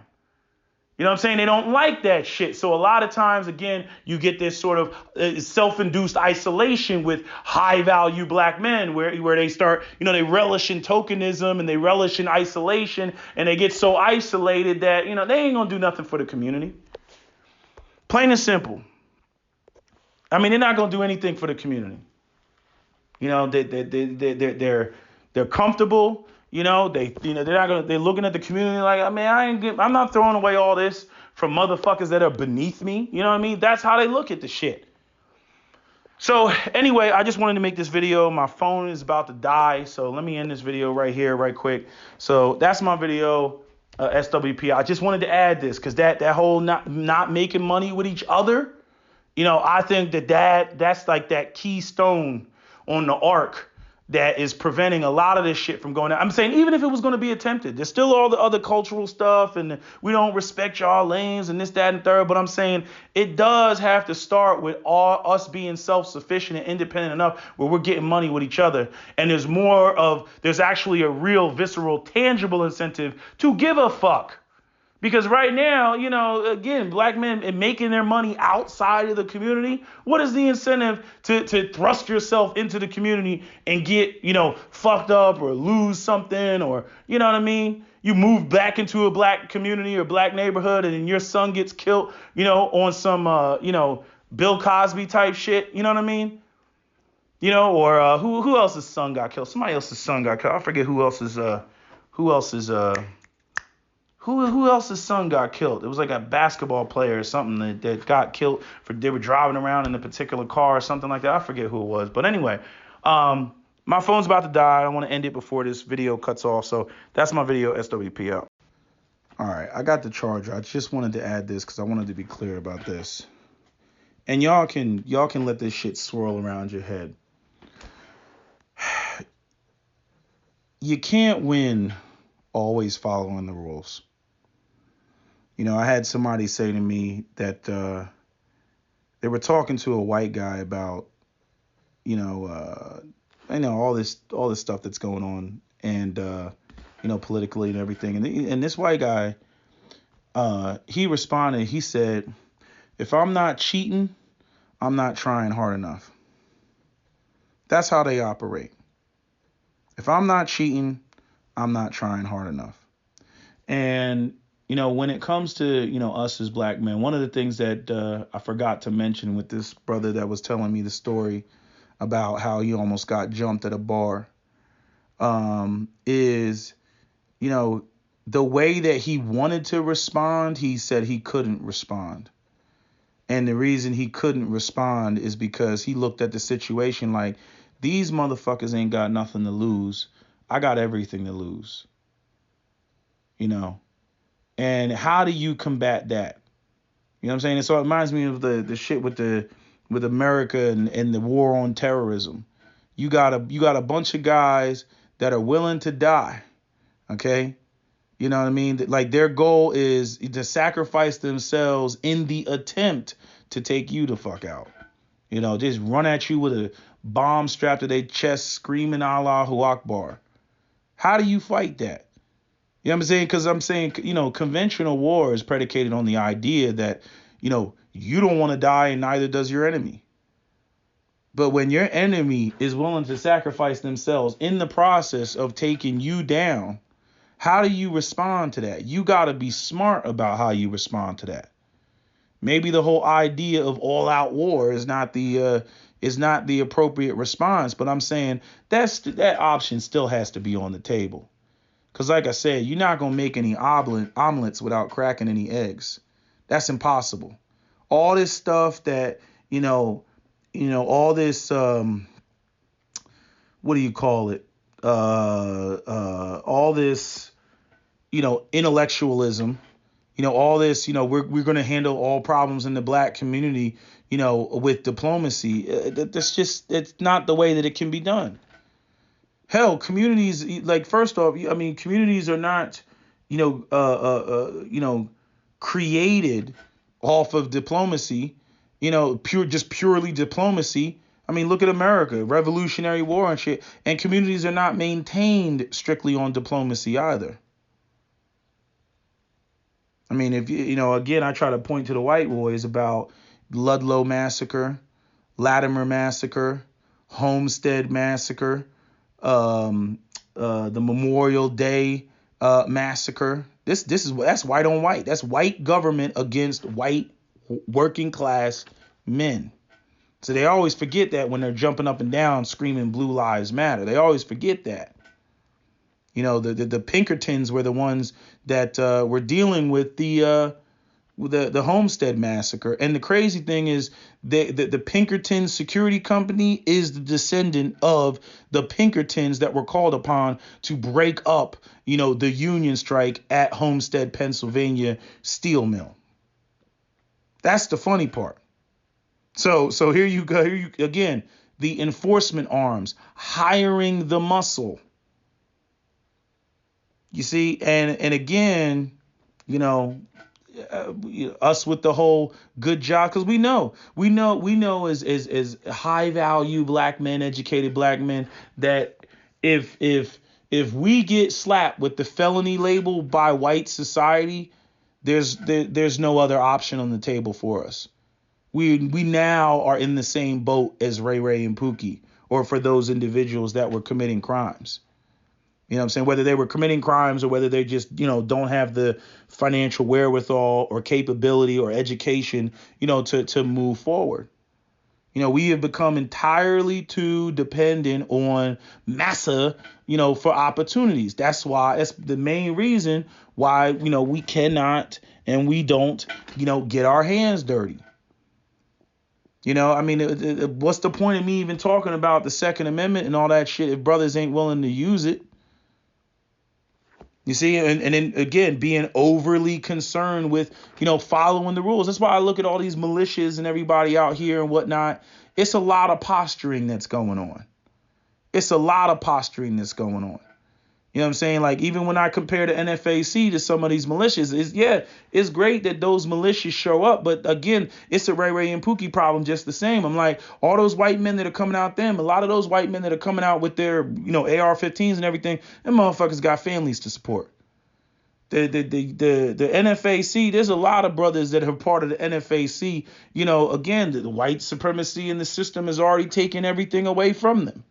You know what I'm saying? They don't like that shit. So a lot of times, again, you get this sort of self-induced isolation with high value black men where they start, they relish in tokenism and they relish in isolation, and they get so isolated that, they ain't going to do nothing for the community. Plain and simple. I mean, they're not going to do anything for the community. They're comfortable. They're not gonna. They're looking at the community like, I'm not throwing away all this from motherfuckers that are beneath me. You know what I mean? That's how they look at the shit. So anyway, I just wanted to make this video. My phone is about to die, so let me end this video right here, right quick. So that's my video, SWP. I just wanted to add this because that whole not making money with each other, I think that's like that keystone on the arc that is preventing a lot of this shit from going out. I'm saying even if it was going to be attempted, there's still all the other cultural stuff and we don't respect y'all lanes and this, that, and third. But I'm saying it does have to start with all us being self-sufficient and independent enough where we're getting money with each other. And there's actually a real visceral, tangible incentive to give a fuck. Because right now, again, black men making their money outside of the community. What is the incentive to thrust yourself into the community and get, fucked up or lose something or, you know what I mean? You move back into a black community or black neighborhood and then your son gets killed, on some, Bill Cosby type shit. You know what I mean? Or who else's son got killed? Somebody else's son got killed. I forget who else's son got killed? It was like a basketball player or something that got killed they were driving around in a particular car or something like that. I forget who it was. But anyway, my phone's about to die. I want to end it before this video cuts off. So that's my video, SWP out. All right, I got the charger. I just wanted to add this because I wanted to be clear about this. And y'all can let this shit swirl around your head. You can't win always following the rules. I had somebody say to me that they were talking to a white guy about, all this stuff that's going on and, politically and everything. And this white guy, he responded, he said, if I'm not cheating, I'm not trying hard enough. That's how they operate. If I'm not cheating, I'm not trying hard enough. And, when it comes to, us as black men, one of the things that I forgot to mention with this brother that was telling me the story about how he almost got jumped at a bar is, the way that he wanted to respond, he said he couldn't respond. And the reason he couldn't respond is because he looked at the situation like, these motherfuckers ain't got nothing to lose. I got everything to lose. And how do you combat that? You know what I'm saying? And so it reminds me of the shit with America and the war on terrorism. You got a bunch of guys that are willing to die. Okay? You know what I mean? Like their goal is to sacrifice themselves in the attempt to take you the fuck out. Just run at you with a bomb strapped to their chest, screaming Allahu Akbar. How do you fight that? You know what I'm saying? Because I'm saying, conventional war is predicated on the idea that, you don't want to die and neither does your enemy. But when your enemy is willing to sacrifice themselves in the process of taking you down, how do you respond to that? You got to be smart about how you respond to that. Maybe the whole idea of all-out war is not the appropriate response, but I'm saying that option still has to be on the table. Because like I said, you're not going to make any omelets without cracking any eggs. That's impossible. All this stuff that, all this, what do you call it? All this, intellectualism, all this, we're going to handle all problems in the black community, with diplomacy. It's not the way that it can be done. Hell, communities, like, first off, communities are not, created off of diplomacy, purely diplomacy. Look at America, Revolutionary War and shit. And communities are not maintained strictly on diplomacy either. If again, I try to point to the white boys about Ludlow Massacre, Latimer Massacre, Homestead Massacre, the Memorial Day massacre. That's white on white. That's white government against white working class men. So they always forget that when they're jumping up and down screaming Blue Lives Matter. They always forget that. The Pinkertons were the ones that were dealing with the the Homestead Massacre. And the crazy thing is the Pinkerton Security Company is the descendant of the Pinkertons that were called upon to break up, the union strike at Homestead, Pennsylvania steel mill. That's the funny part. So here you go. Again, the enforcement arms, hiring the muscle. You see, and again, us with the whole good job, because we know as high value black men, educated black men, that if we get slapped with the felony label by white society, there's no other option on the table for us. We now are in the same boat as Ray Ray and Pookie, or for those individuals that were committing crimes. You know what I'm saying? Whether they were committing crimes or whether they just, don't have the financial wherewithal or capability or education, to move forward. We have become entirely too dependent on massa, for opportunities. That's the main reason why, we cannot and we don't, get our hands dirty. What's the point of me even talking about the Second Amendment and all that shit if brothers ain't willing to use it? You see, and then again, being overly concerned with, following the rules. That's why I look at all these militias and everybody out here and whatnot. It's a lot of posturing that's going on. You know what I'm saying? Like, even when I compare the NFAC to some of these militias, it's great that those militias show up. But again, it's a Ray Ray and Pookie problem just the same. I'm like, all those white men that are coming out a lot of those white men that are coming out with their, AR-15s and everything, them motherfuckers got families to support. The NFAC, there's a lot of brothers that are part of the NFAC. Again, the white supremacy in the system has already taken everything away from them.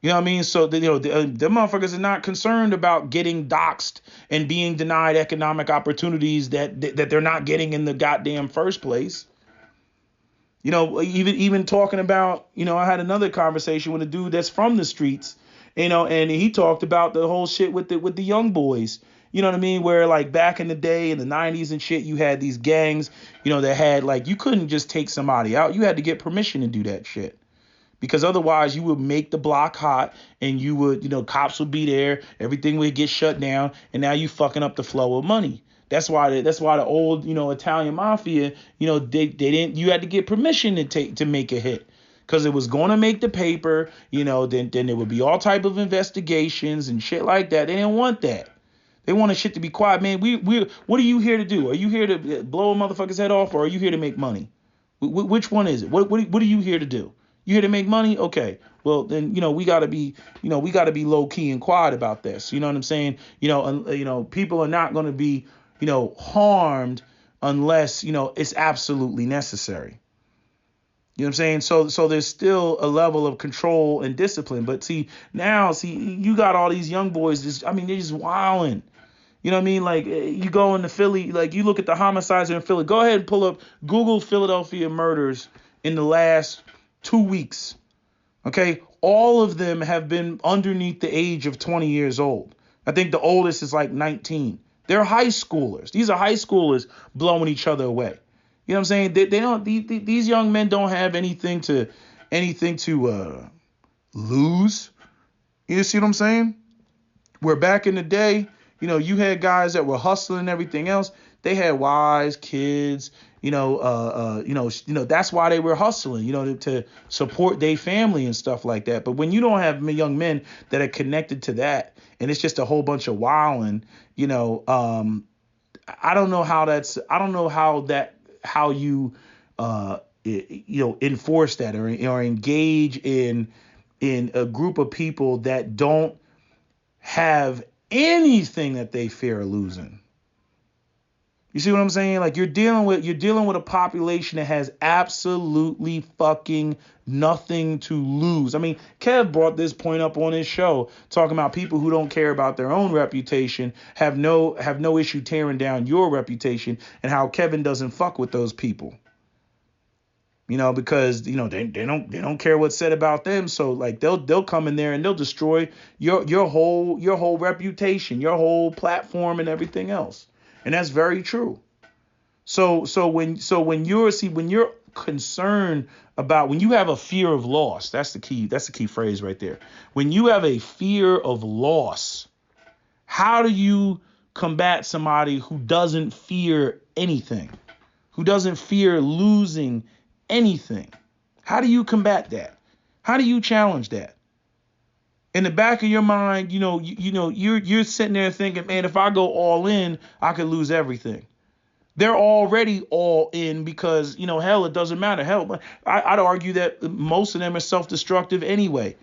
You know what I mean? So, the motherfuckers are not concerned about getting doxxed and being denied economic opportunities that they're not getting in the goddamn first place. Even talking about, I had another conversation with a dude that's from the streets, and he talked about the whole shit with the young boys. You know what I mean? Where like back in the day in the 90s and shit, you had these gangs, that had like, you couldn't just take somebody out. You had to get permission to do that shit. Because otherwise you would make the block hot and you would, cops would be there, everything would get shut down, and now you fucking up the flow of money. That's why the old, Italian mafia, they didn't, you had to get permission to make a hit. Because it was going to make the paper, then there would be all type of investigations and shit like that. They didn't want that. They wanted shit to be quiet, man. What are you here to do? Are you here to blow a motherfucker's head off, or are you here to make money? Which one is it? What are you here to do? You here to make money? Okay. Well, then, we got to be low key and quiet about this. You know what I'm saying? People are not going to be, harmed unless, it's absolutely necessary. You know what I'm saying? So there's still a level of control and discipline. But now you got all these young boys. They're just wilding. You know what I mean? Like, you go into Philly, like, you look at the homicides in Philly. Go ahead and pull up Google Philadelphia murders in the last 2 weeks. Okay, all of them have been underneath the age of 20 years old. I think the oldest is like 19. They're high schoolers. These are high schoolers blowing each other away. You know what I'm saying? They don't. These young men don't have anything to lose. You see what I'm saying? Where back in the day, you had guys that were hustling and everything else. They had wives, kids. That's why they were hustling, to support their family and stuff like that. But when you don't have young men that are connected to that, and it's just a whole bunch of wilding, I don't know how you enforce that or engage in a group of people that don't have anything that they fear losing. You see what I'm saying? Like, you're dealing with a population that has absolutely fucking nothing to lose. I mean, Kev brought this point up on his show, talking about people who don't care about their own reputation have no issue tearing down your reputation, and how Kevin doesn't fuck with those people. Because they don't care what's said about them. So like they'll come in there and they'll destroy your whole reputation, your whole platform, and everything else. And that's very true. When you're concerned about, when you have a fear of loss, that's the key phrase right there. When you have a fear of loss, how do you combat somebody who doesn't fear anything, who doesn't fear losing anything? How do you combat that? How do you challenge that? In the back of your mind, you're sitting there thinking, man, if I go all in, I could lose everything. They're already all in because, hell, it doesn't matter. Hell, I'd argue that most of them are self-destructive anyway.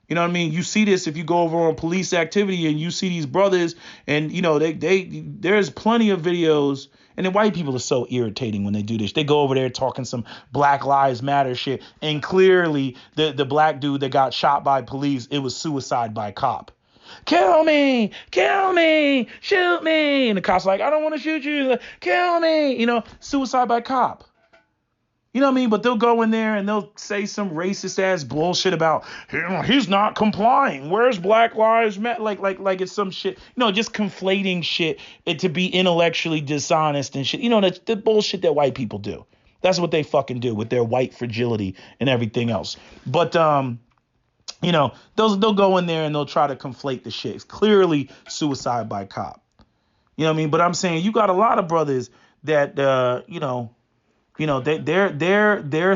You know what I mean? You see this if you go over on police activity and you see these brothers, and there's plenty of videos. And then white people are so irritating when they do this. They go over there talking some Black Lives Matter shit, and clearly the black dude that got shot by police, it was suicide by cop. Kill me, shoot me. And the cop's like, I don't want to shoot you. Like, kill me, suicide by cop. You know what I mean? But they'll go in there and they'll say some racist ass bullshit about, he's not complying. Where's Black Lives Matter? Like it's some shit, just conflating shit to be intellectually dishonest and shit. That's the bullshit that white people do. That's what they fucking do with their white fragility and everything else. But, they'll go in there and they'll try to conflate the shit. It's clearly suicide by cop. You know what I mean? But I'm saying you got a lot of brothers that, they're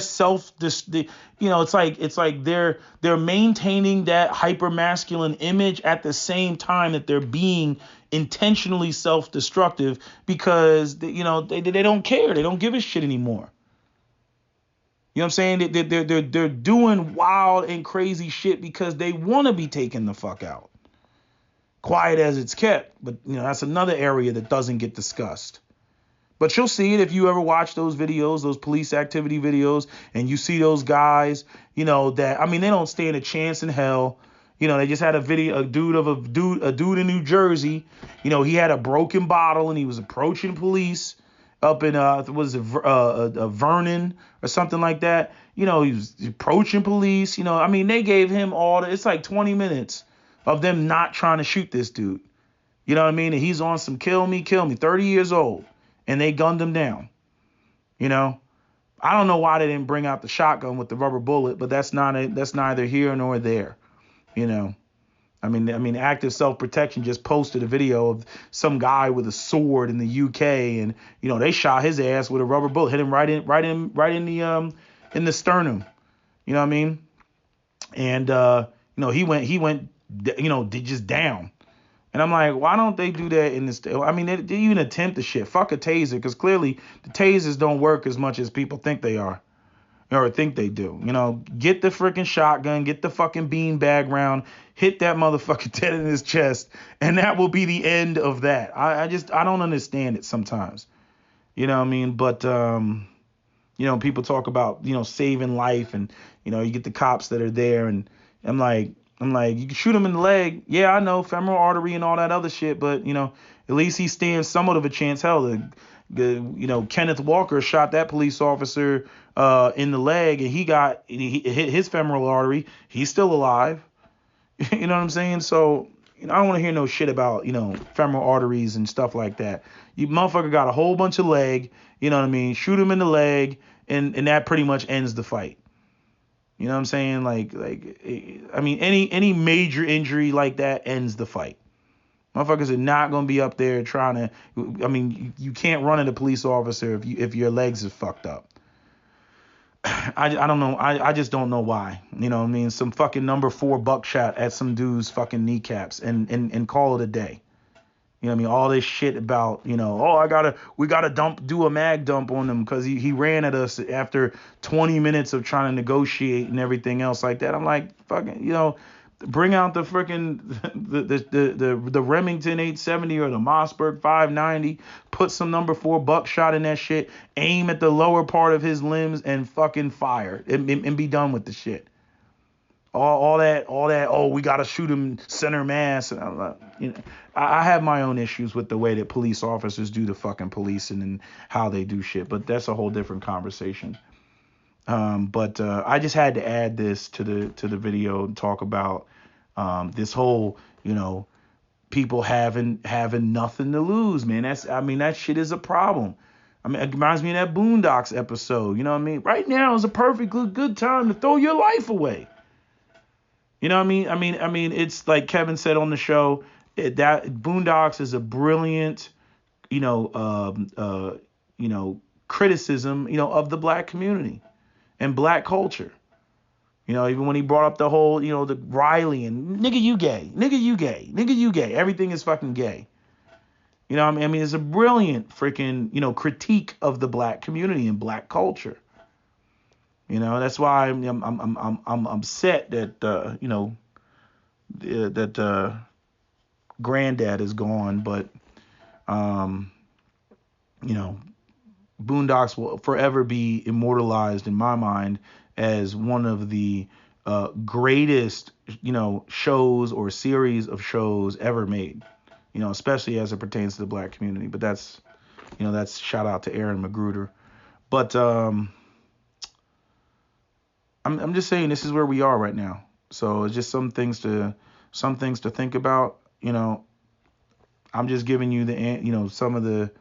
self, it's like they're maintaining that hyper masculine image at the same time that they're being intentionally self-destructive because they don't care. They don't give a shit anymore. You know what I'm saying? They're doing wild and crazy shit because they want to be taken the fuck out. Quiet as it's kept, but that's another area that doesn't get discussed. But you'll see it if you ever watch those videos, those police activity videos, and you see those guys, they don't stand a chance in hell. They just had a video, a dude in New Jersey. He had a broken bottle and he was approaching police up in Vernon or something like that. He was approaching police. They gave him it's like 20 minutes of them not trying to shoot this dude. You know what I mean? And he's on some kill me, 30 years old. And they gunned him down. I don't know why they didn't bring out the shotgun with the rubber bullet, but that's neither here nor there. Active Self-Protection just posted a video of some guy with a sword in the UK, and they shot his ass with a rubber bullet, hit him right in the sternum. You know what I mean? And he went just down. And I'm like, why don't they do that in this? They even attempt the shit. Fuck a taser, because clearly the tasers don't work as much as people think they are, or think they do. Get the freaking shotgun, get the fucking beanbag round, hit that motherfucker dead in his chest, and that will be the end of that. I don't understand it sometimes. You know what I mean? But people talk about saving life, and you get the cops that are there, and I'm like, you can shoot him in the leg. Yeah, I know, femoral artery and all that other shit, but, at least he stands somewhat of a chance. Hell, Kenneth Walker shot that police officer in the leg, and he hit his femoral artery. He's still alive. You know what I'm saying? So, I don't want to hear no shit about, femoral arteries and stuff like that. You motherfucker got a whole bunch of leg, you know what I mean? Shoot him in the leg, and that pretty much ends the fight. You know what I'm saying? Any major injury like that ends the fight. Motherfuckers are not going to be up there trying to, you can't run at a police officer if your legs are fucked up. I don't know. I just don't know why. Some fucking number 4 buckshot at some dude's fucking kneecaps and call it a day. All this shit about, we gotta do a mag dump on him because he ran at us after 20 minutes of trying to negotiate and everything else like that. I'm like, fucking, bring out the freaking the Remington 870 or the Mossberg 590, put some number 4 buckshot in that shit, aim at the lower part of his limbs and fucking fire and be done with the shit. All that, oh, we got to shoot him center mass. I have my own issues with the way that police officers do the fucking policing and how they do shit, but that's a whole different conversation. But I just had to add this to the video and talk about this whole, people having nothing to lose, man. That shit is a problem. I mean, it reminds me of that Boondocks episode. You know what I mean? Right now is a perfect good time to throw your life away. You know what I mean? I mean, it's like Kevin said on the show. That Boondocks is a brilliant, you know, you know, criticism, you know, of the black community and black culture. You know, even when he brought up the whole, you know, the Riley and nigga you gay, nigga you gay, nigga you gay, everything is fucking gay. You know, what I mean, it's a brilliant freaking, you know, critique of the black community and black culture. You know, that's why I'm upset that you know that Granddad is gone, but you know, Boondocks will forever be immortalized in my mind as one of the greatest, you know, shows or series of shows ever made. You know, especially as it pertains to the black community. But that's, you know, that's shout out to Aaron Magruder. But I'm just saying this is where we are right now. So it's just some things to think about. You know, I'm just giving you you know, some of the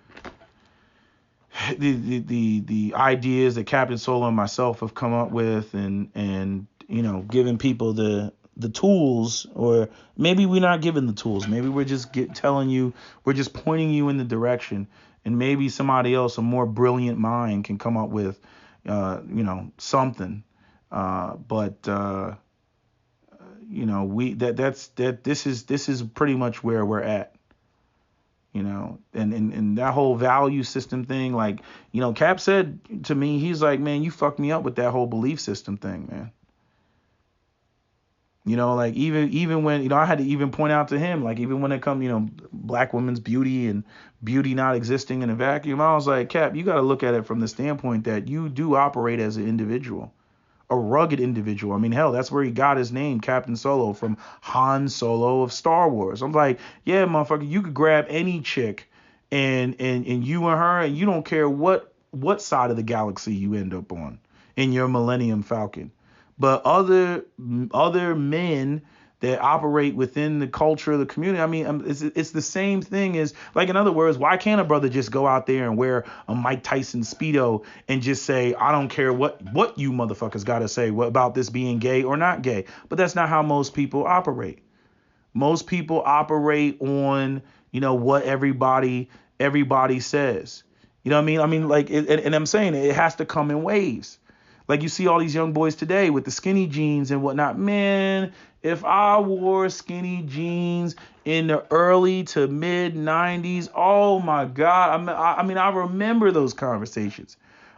ideas that Captain Solo and myself have come up with, and you know, giving people the tools, or maybe we're not given the tools. Maybe we're just telling you, we're just pointing you in the direction, and maybe somebody else, a more brilliant mind, can come up with, you know, something. But you know, this is pretty much where we're at. You know, and that whole value system thing, like, you know, Cap said to me, he's like, man, you fucked me up with that whole belief system thing, man. You know, like even when, you know, I had to even point out to him, like, even when it comes, you know, black women's beauty and beauty not existing in a vacuum, I was like, Cap, you got to look at it from the standpoint that you do operate as an individual, a rugged individual. I mean, hell, that's where he got his name, Captain Solo, from Han Solo of Star Wars. I'm like, yeah, motherfucker, you could grab any chick and you and her, and you don't care what side of the galaxy you end up on in your Millennium Falcon. But other men that operate within the culture of the community, I mean, it's the same thing as, like, in other words, why can't a brother just go out there and wear a Mike Tyson Speedo and just say, I don't care what you motherfuckers got to say about this being gay or not gay? But that's not how most people operate. Most people operate on, you know, what everybody says. You know what I mean? I mean, like, and I'm saying it has to come in waves. Like, you see all these young boys today with the skinny jeans and whatnot. Man, if I wore skinny jeans in the early to mid 90s, oh my God. I mean, I remember those conversations.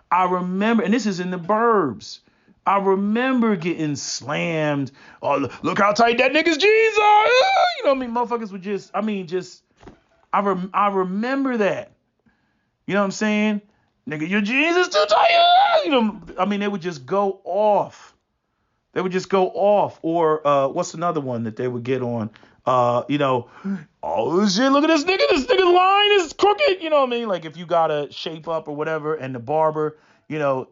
I remember, and this is in the burbs. I remember getting slammed. Oh, look how tight that nigga's jeans are. You know what I mean? Motherfuckers would just, I remember that. You know what I'm saying? Nigga, your jeans is too tight. You know, I mean, they would just go off. Or what's another one that they would get on? You know, oh shit, look at this nigga. This nigga's line is crooked. You know what I mean? Like, if you got a shape up or whatever, and the barber, you know,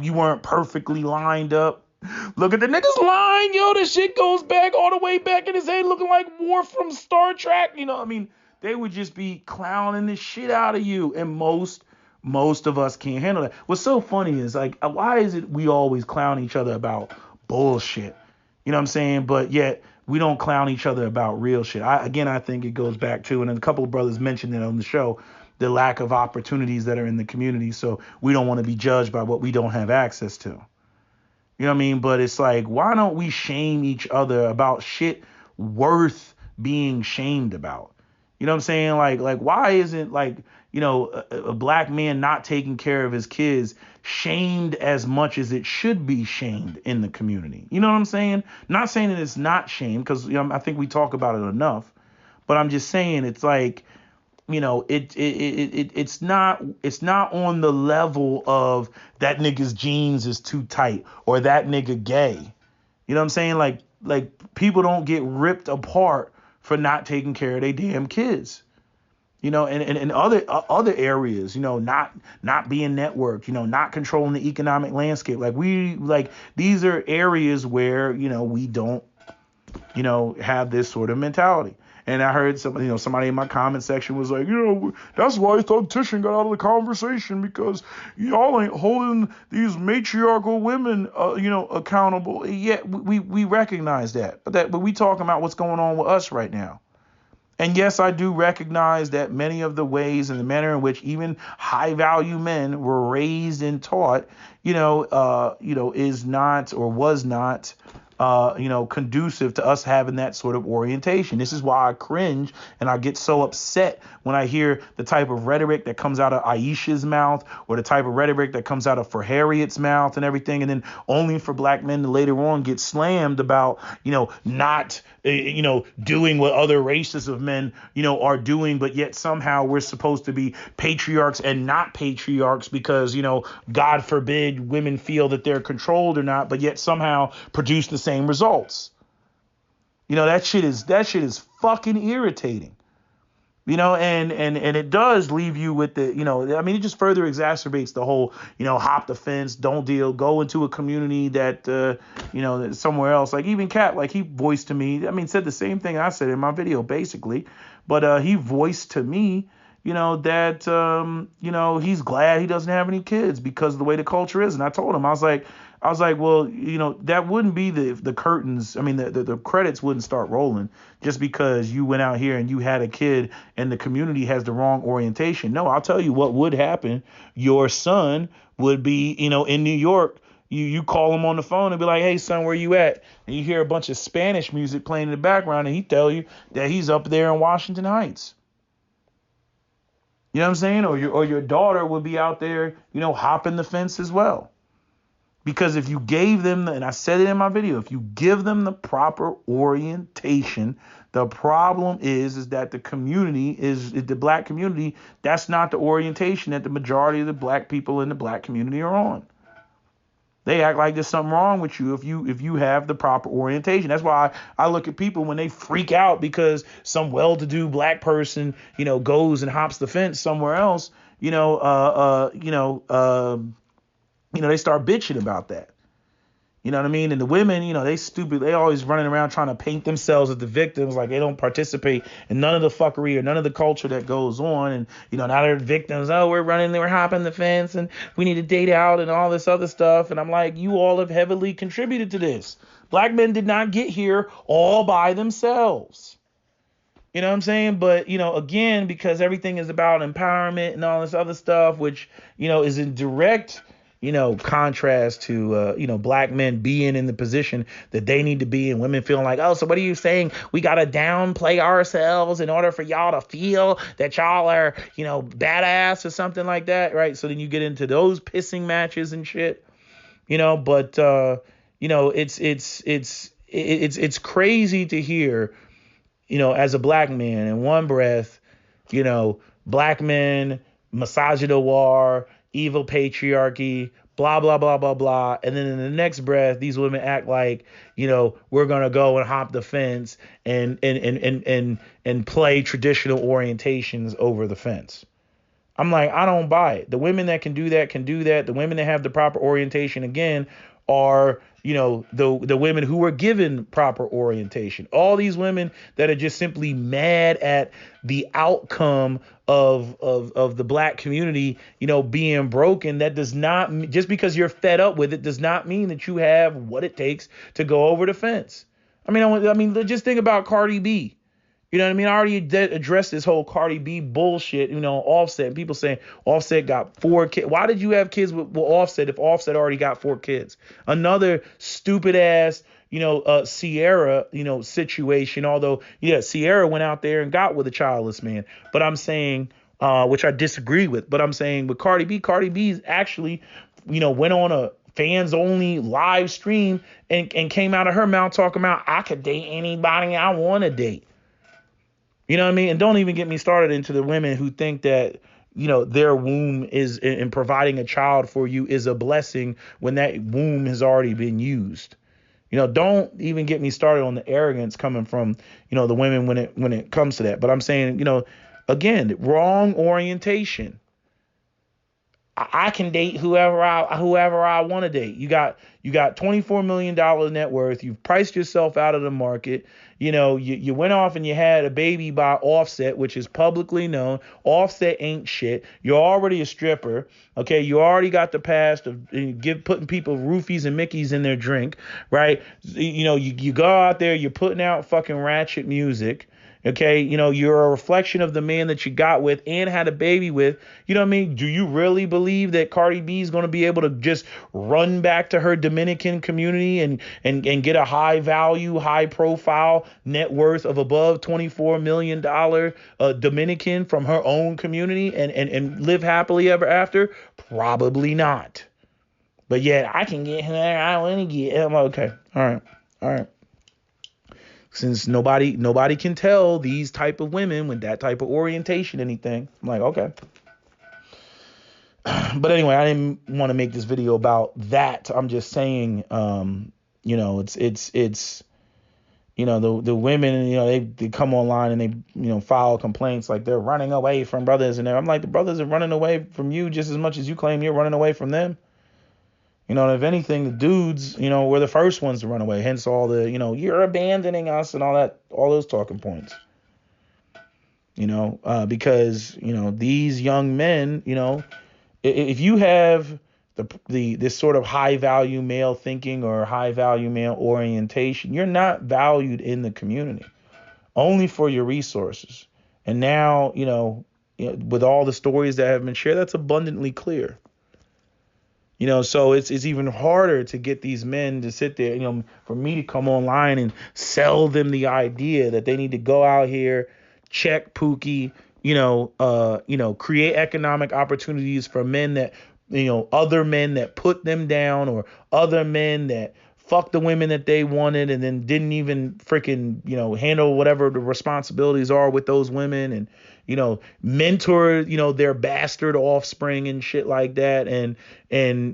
you weren't perfectly lined up. Look at the nigga's line, yo. This shit goes back all the way back in his head, looking like Worf from Star Trek. You know what I mean? They would just be clowning the shit out of you, and most of us can't handle that. What's so funny is, like, why is it we always clown each other about bullshit? You know what I'm saying? But yet we don't clown each other about real shit. I think it goes back to, and a couple of brothers mentioned it on the show, the lack of opportunities that are in the community. So we don't want to be judged by what we don't have access to. You know what I mean? But it's like, why don't we shame each other about shit worth being shamed about? You know what I'm saying? Like why isn't, like, you know, a black man not taking care of his kids shamed as much as it should be shamed in the community? You know what I'm saying? Not saying that it's not shamed, because, you know, I think we talk about it enough. But I'm just saying, it's like, you know, it's not on the level of that nigga's jeans is too tight or that nigga gay. You know what I'm saying? Like people don't get ripped apart for not taking care of their damn kids. You know, and other areas, you know, not being networked, you know, not controlling the economic landscape. Like these are areas where, you know, we don't, you know, have this sort of mentality. And I heard somebody in my comment section was like, that's why Thugtician got out of the conversation, because y'all ain't holding these matriarchal women, accountable. Yeah, we recognize that, but we talking about what's going on with us right now. And yes, I do recognize that many of the ways and the manner in which even high value men were raised and taught, is not or was not, conducive to us having that sort of orientation. This is why I cringe and I get so upset when I hear the type of rhetoric that comes out of Aisha's mouth, or the type of rhetoric that comes out of for Harriet's mouth and everything. And then only for black men to later on get slammed about, not, doing what other races of men, are doing. But yet somehow we're supposed to be patriarchs and not patriarchs because, God forbid women feel that they're controlled or not, but yet somehow produce the same results. That shit is fucking irritating. And it does leave you with the, it just further exacerbates the whole, hop the fence, don't deal, go into a community that, somewhere else. Like even Cat, like he voiced to me, said the same thing I said in my video basically, but he voiced to me, that, he's glad he doesn't have any kids because of the way the culture is. And I told him, I was like, well, that wouldn't be the curtains. The credits wouldn't start rolling just because you went out here and you had a kid and the community has the wrong orientation. No, I'll tell you what would happen. Your son would be, in New York. You call him on the phone and be like, hey, son, where you at? And you hear a bunch of Spanish music playing in the background and he tell you that he's up there in Washington Heights. You know what I'm saying? Or your daughter would be out there, hopping the fence as well. Because if you gave them, and I said it in my video, if you give them the proper orientation, the problem is that the black community, that's not the orientation that the majority of the black people in the black community are on. They act like there's something wrong with you if you have the proper orientation. That's why I look at people when they freak out because some well-to-do black person, goes and hops the fence somewhere else, they start bitching about that. You know what I mean? And the women, they stupid. They always running around trying to paint themselves as the victims, like they don't participate in none of the fuckery or none of the culture that goes on. And, now they're victims. Oh, we're hopping the fence and we need to date out and all this other stuff. And I'm like, you all have heavily contributed to this. Black men did not get here all by themselves. You know what I'm saying? But, again, because everything is about empowerment and all this other stuff, which, is in direct contrast to, black men being in the position that they need to be and women feeling like, oh, so what are you saying? We got to downplay ourselves in order for y'all to feel that y'all are, badass or something like that. Right. So then you get into those pissing matches and shit, but, it's crazy to hear, as a black man in one breath, black men, misogynoir, evil patriarchy, blah, blah, blah, blah, blah. And then in the next breath, these women act like, we're going to go and hop the fence and play traditional orientations over the fence. I'm like, I don't buy it. The women that can do that can do that. The women that have the proper orientation, again, are, the women who were given proper orientation. All these women that are just simply mad at the outcome of the black community, being broken. That does not, just because you're fed up with it, does not mean that you have what it takes to go over the fence. Just think about Cardi B. You know what I mean? I already addressed this whole Cardi B bullshit, Offset. People saying Offset got 4 kids. Why did you have kids with Offset if Offset already got 4 kids? Another stupid ass, Sierra, situation. Although, yeah, Sierra went out there and got with a childless man. But I'm saying, which I disagree with, but I'm saying with Cardi B's actually, went on a fans only live stream and came out of her mouth talking about, I could date anybody I want to date. You know what I mean? And don't even get me started into the women who think that, their womb is in providing a child for you is a blessing when that womb has already been used. Don't even get me started on the arrogance coming from, the women when it comes to that. But I'm saying, again, wrong orientation. I can date whoever I want to date. You got $24 million net worth. You've priced yourself out of the market. You went off and you had a baby by Offset, which is publicly known. Offset ain't shit. You're already a stripper. Okay, you already got the past of putting people roofies and Mickeys in their drink, right? You go out there, you're putting out fucking ratchet music. Okay, you're a reflection of the man that you got with and had a baby with. You know what I mean? Do you really believe that Cardi B is going to be able to just run back to her Dominican community and get a high value, high profile net worth of above $24 million Dominican from her own community and live happily ever after? Probably not. But yet I can get her. I want to get him. Okay. All right. Since nobody can tell these type of women with that type of orientation anything, I'm like, okay. But anyway, I didn't want to make this video about that. I'm just saying, it's the women, they come online and they, file complaints like they're running away from brothers, and I'm like, the brothers are running away from you just as much as you claim you're running away from them. If anything, the dudes, were the first ones to run away. Hence all the, you're abandoning us and all those talking points. Because, these young men, if you have this sort of high value male thinking or high value male orientation, you're not valued in the community, only for your resources. And now, with all the stories that have been shared, that's abundantly clear. So it's even harder to get these men to sit there, for me to come online and sell them the idea that they need to go out here, check Pookie, create economic opportunities for men that, other men that put them down, or other men that fuck the women that they wanted and then didn't even freaking, handle whatever the responsibilities are with those women, and, mentor, their bastard offspring and shit like that. And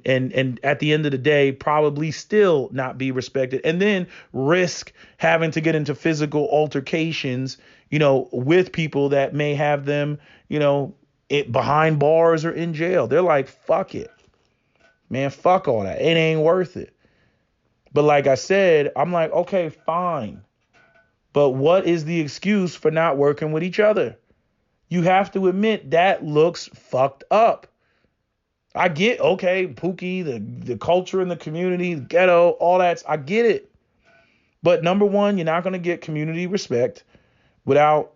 at the end of the day, probably still not be respected, and then risk having to get into physical altercations, with people that may have them, behind bars or in jail. They're like, fuck it, man, fuck all that. It ain't worth it. But like I said, I'm like, okay, fine. But what is the excuse for not working with each other? You have to admit that looks fucked up. I get, okay, Pookie, the culture in the community, the ghetto, all that, I get it. But number one, you're not going to get community respect without,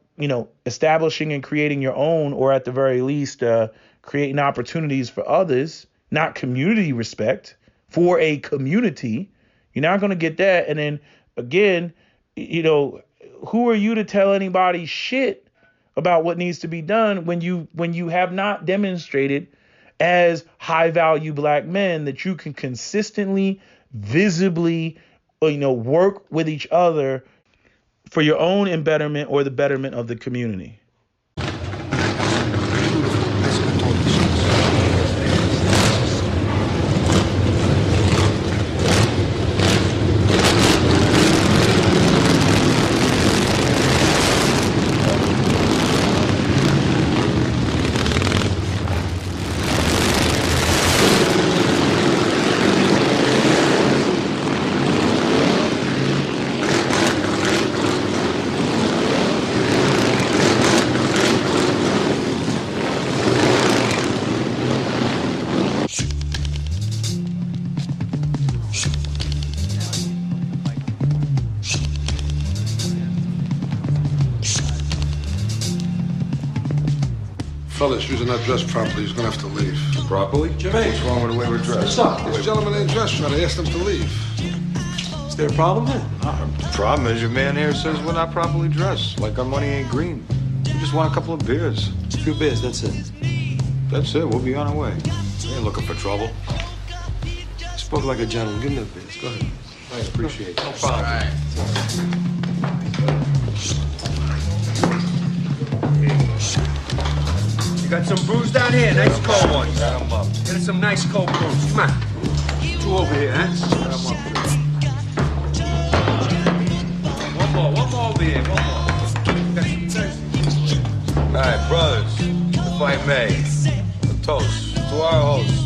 establishing and creating your own, or at the very least, creating opportunities for others, not community respect for a community. You're not going to get that. And then again, who are you to tell anybody shit about what needs to be done when you have not demonstrated as high value black men that you can consistently, visibly, work with each other for your own betterment or the betterment of the community. Fellas, you're not dressed properly. He's gonna have to leave. Properly? Jimmy. What's wrong with the way we're dressed? What's up? This gentleman ain't dressed right. I asked him to leave. Is there a problem then? The problem is your man here says we're not properly dressed. Like our money ain't green. We just want a couple of beers. 2 beers, that's it. That's it. We'll be on our way. We ain't looking for trouble. Spoke like a gentleman. Give me the beers. Go ahead. I appreciate it. No problem. All right. Got some brews down here, nice cold ones. Get us some nice cold brews. Come on. 2 over here, huh? One more over here, one more. All right, brothers, if I may, a toast To our host.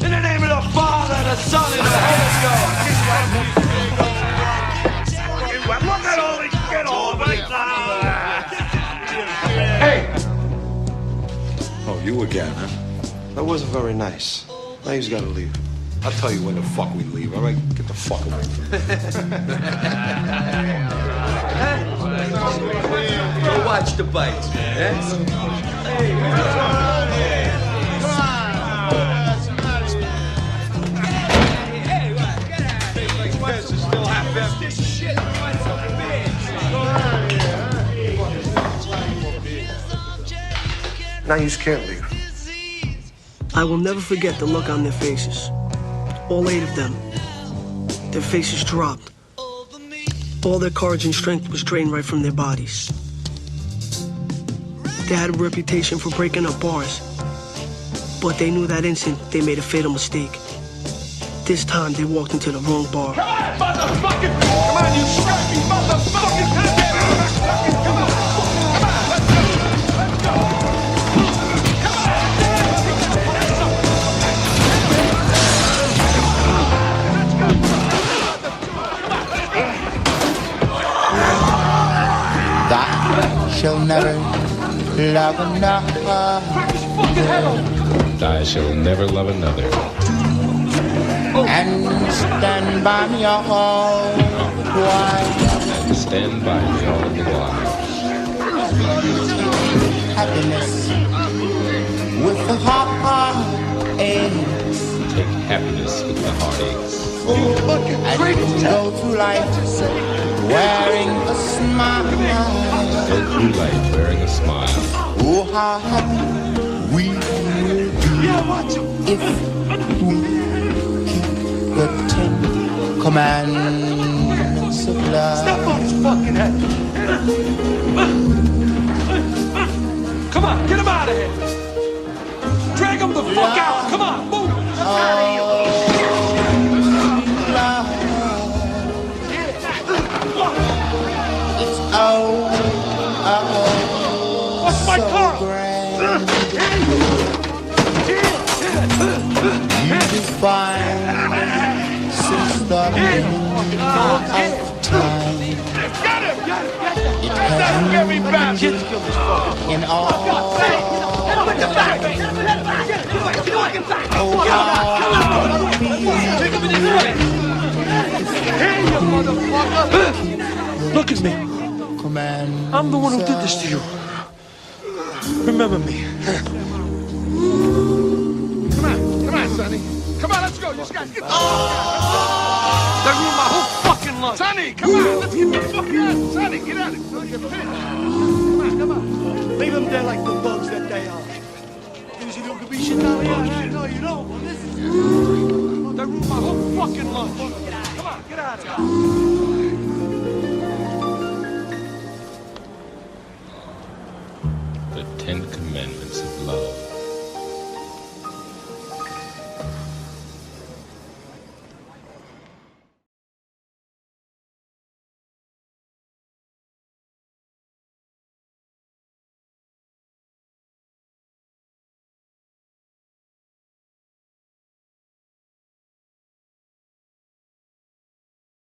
In the name of the Father, the Son, and the Holy Ghost. Look at all these shit all Hey! Oh, you again, huh? That wasn't very nice. Now he's got to leave. I'll tell you when the fuck we leave, all right? Get the fuck away from me. Go watch the bites, man. Now you can't leave. I will never forget the look on their faces. All 8 of them. Their faces dropped. All their courage and strength was drained right from their bodies. They had a reputation for breaking up bars, but they knew that instant they made a fatal mistake. This time they walked into the wrong bar. Come on, motherfucker! Come on, you scrappy motherfucker! Come on! Shall never love another. I shall never love another. And stand by me all the while. And stand by me all the while. Happiness with the heartaches. Take happiness with the heartaches. And go through life wearing a smile. Go through life wearing a smile. Oh, how happy we will be if we keep the 10 commandments of love. Step on his fucking head! Come on, get him out of here! Drag him the fuck out! Come on, move! What's my car? You define since the beginning of time. Got him! Get me back! In all Look at me. I'm the one who did this to you. Remember me. Come on, Sonny. Come on, let's go. You just got to get the fuck out. That ruined my whole fucking lunch. Sonny, come on, let's get the fuck out. Sonny, get out of here. Don't get pissed. Come on. Leave them there like the bugs that they are. You don't be shit down here. No, you don't. That ruined my whole fucking lunch. Come on, get out of here. The 10 Commandments of Love.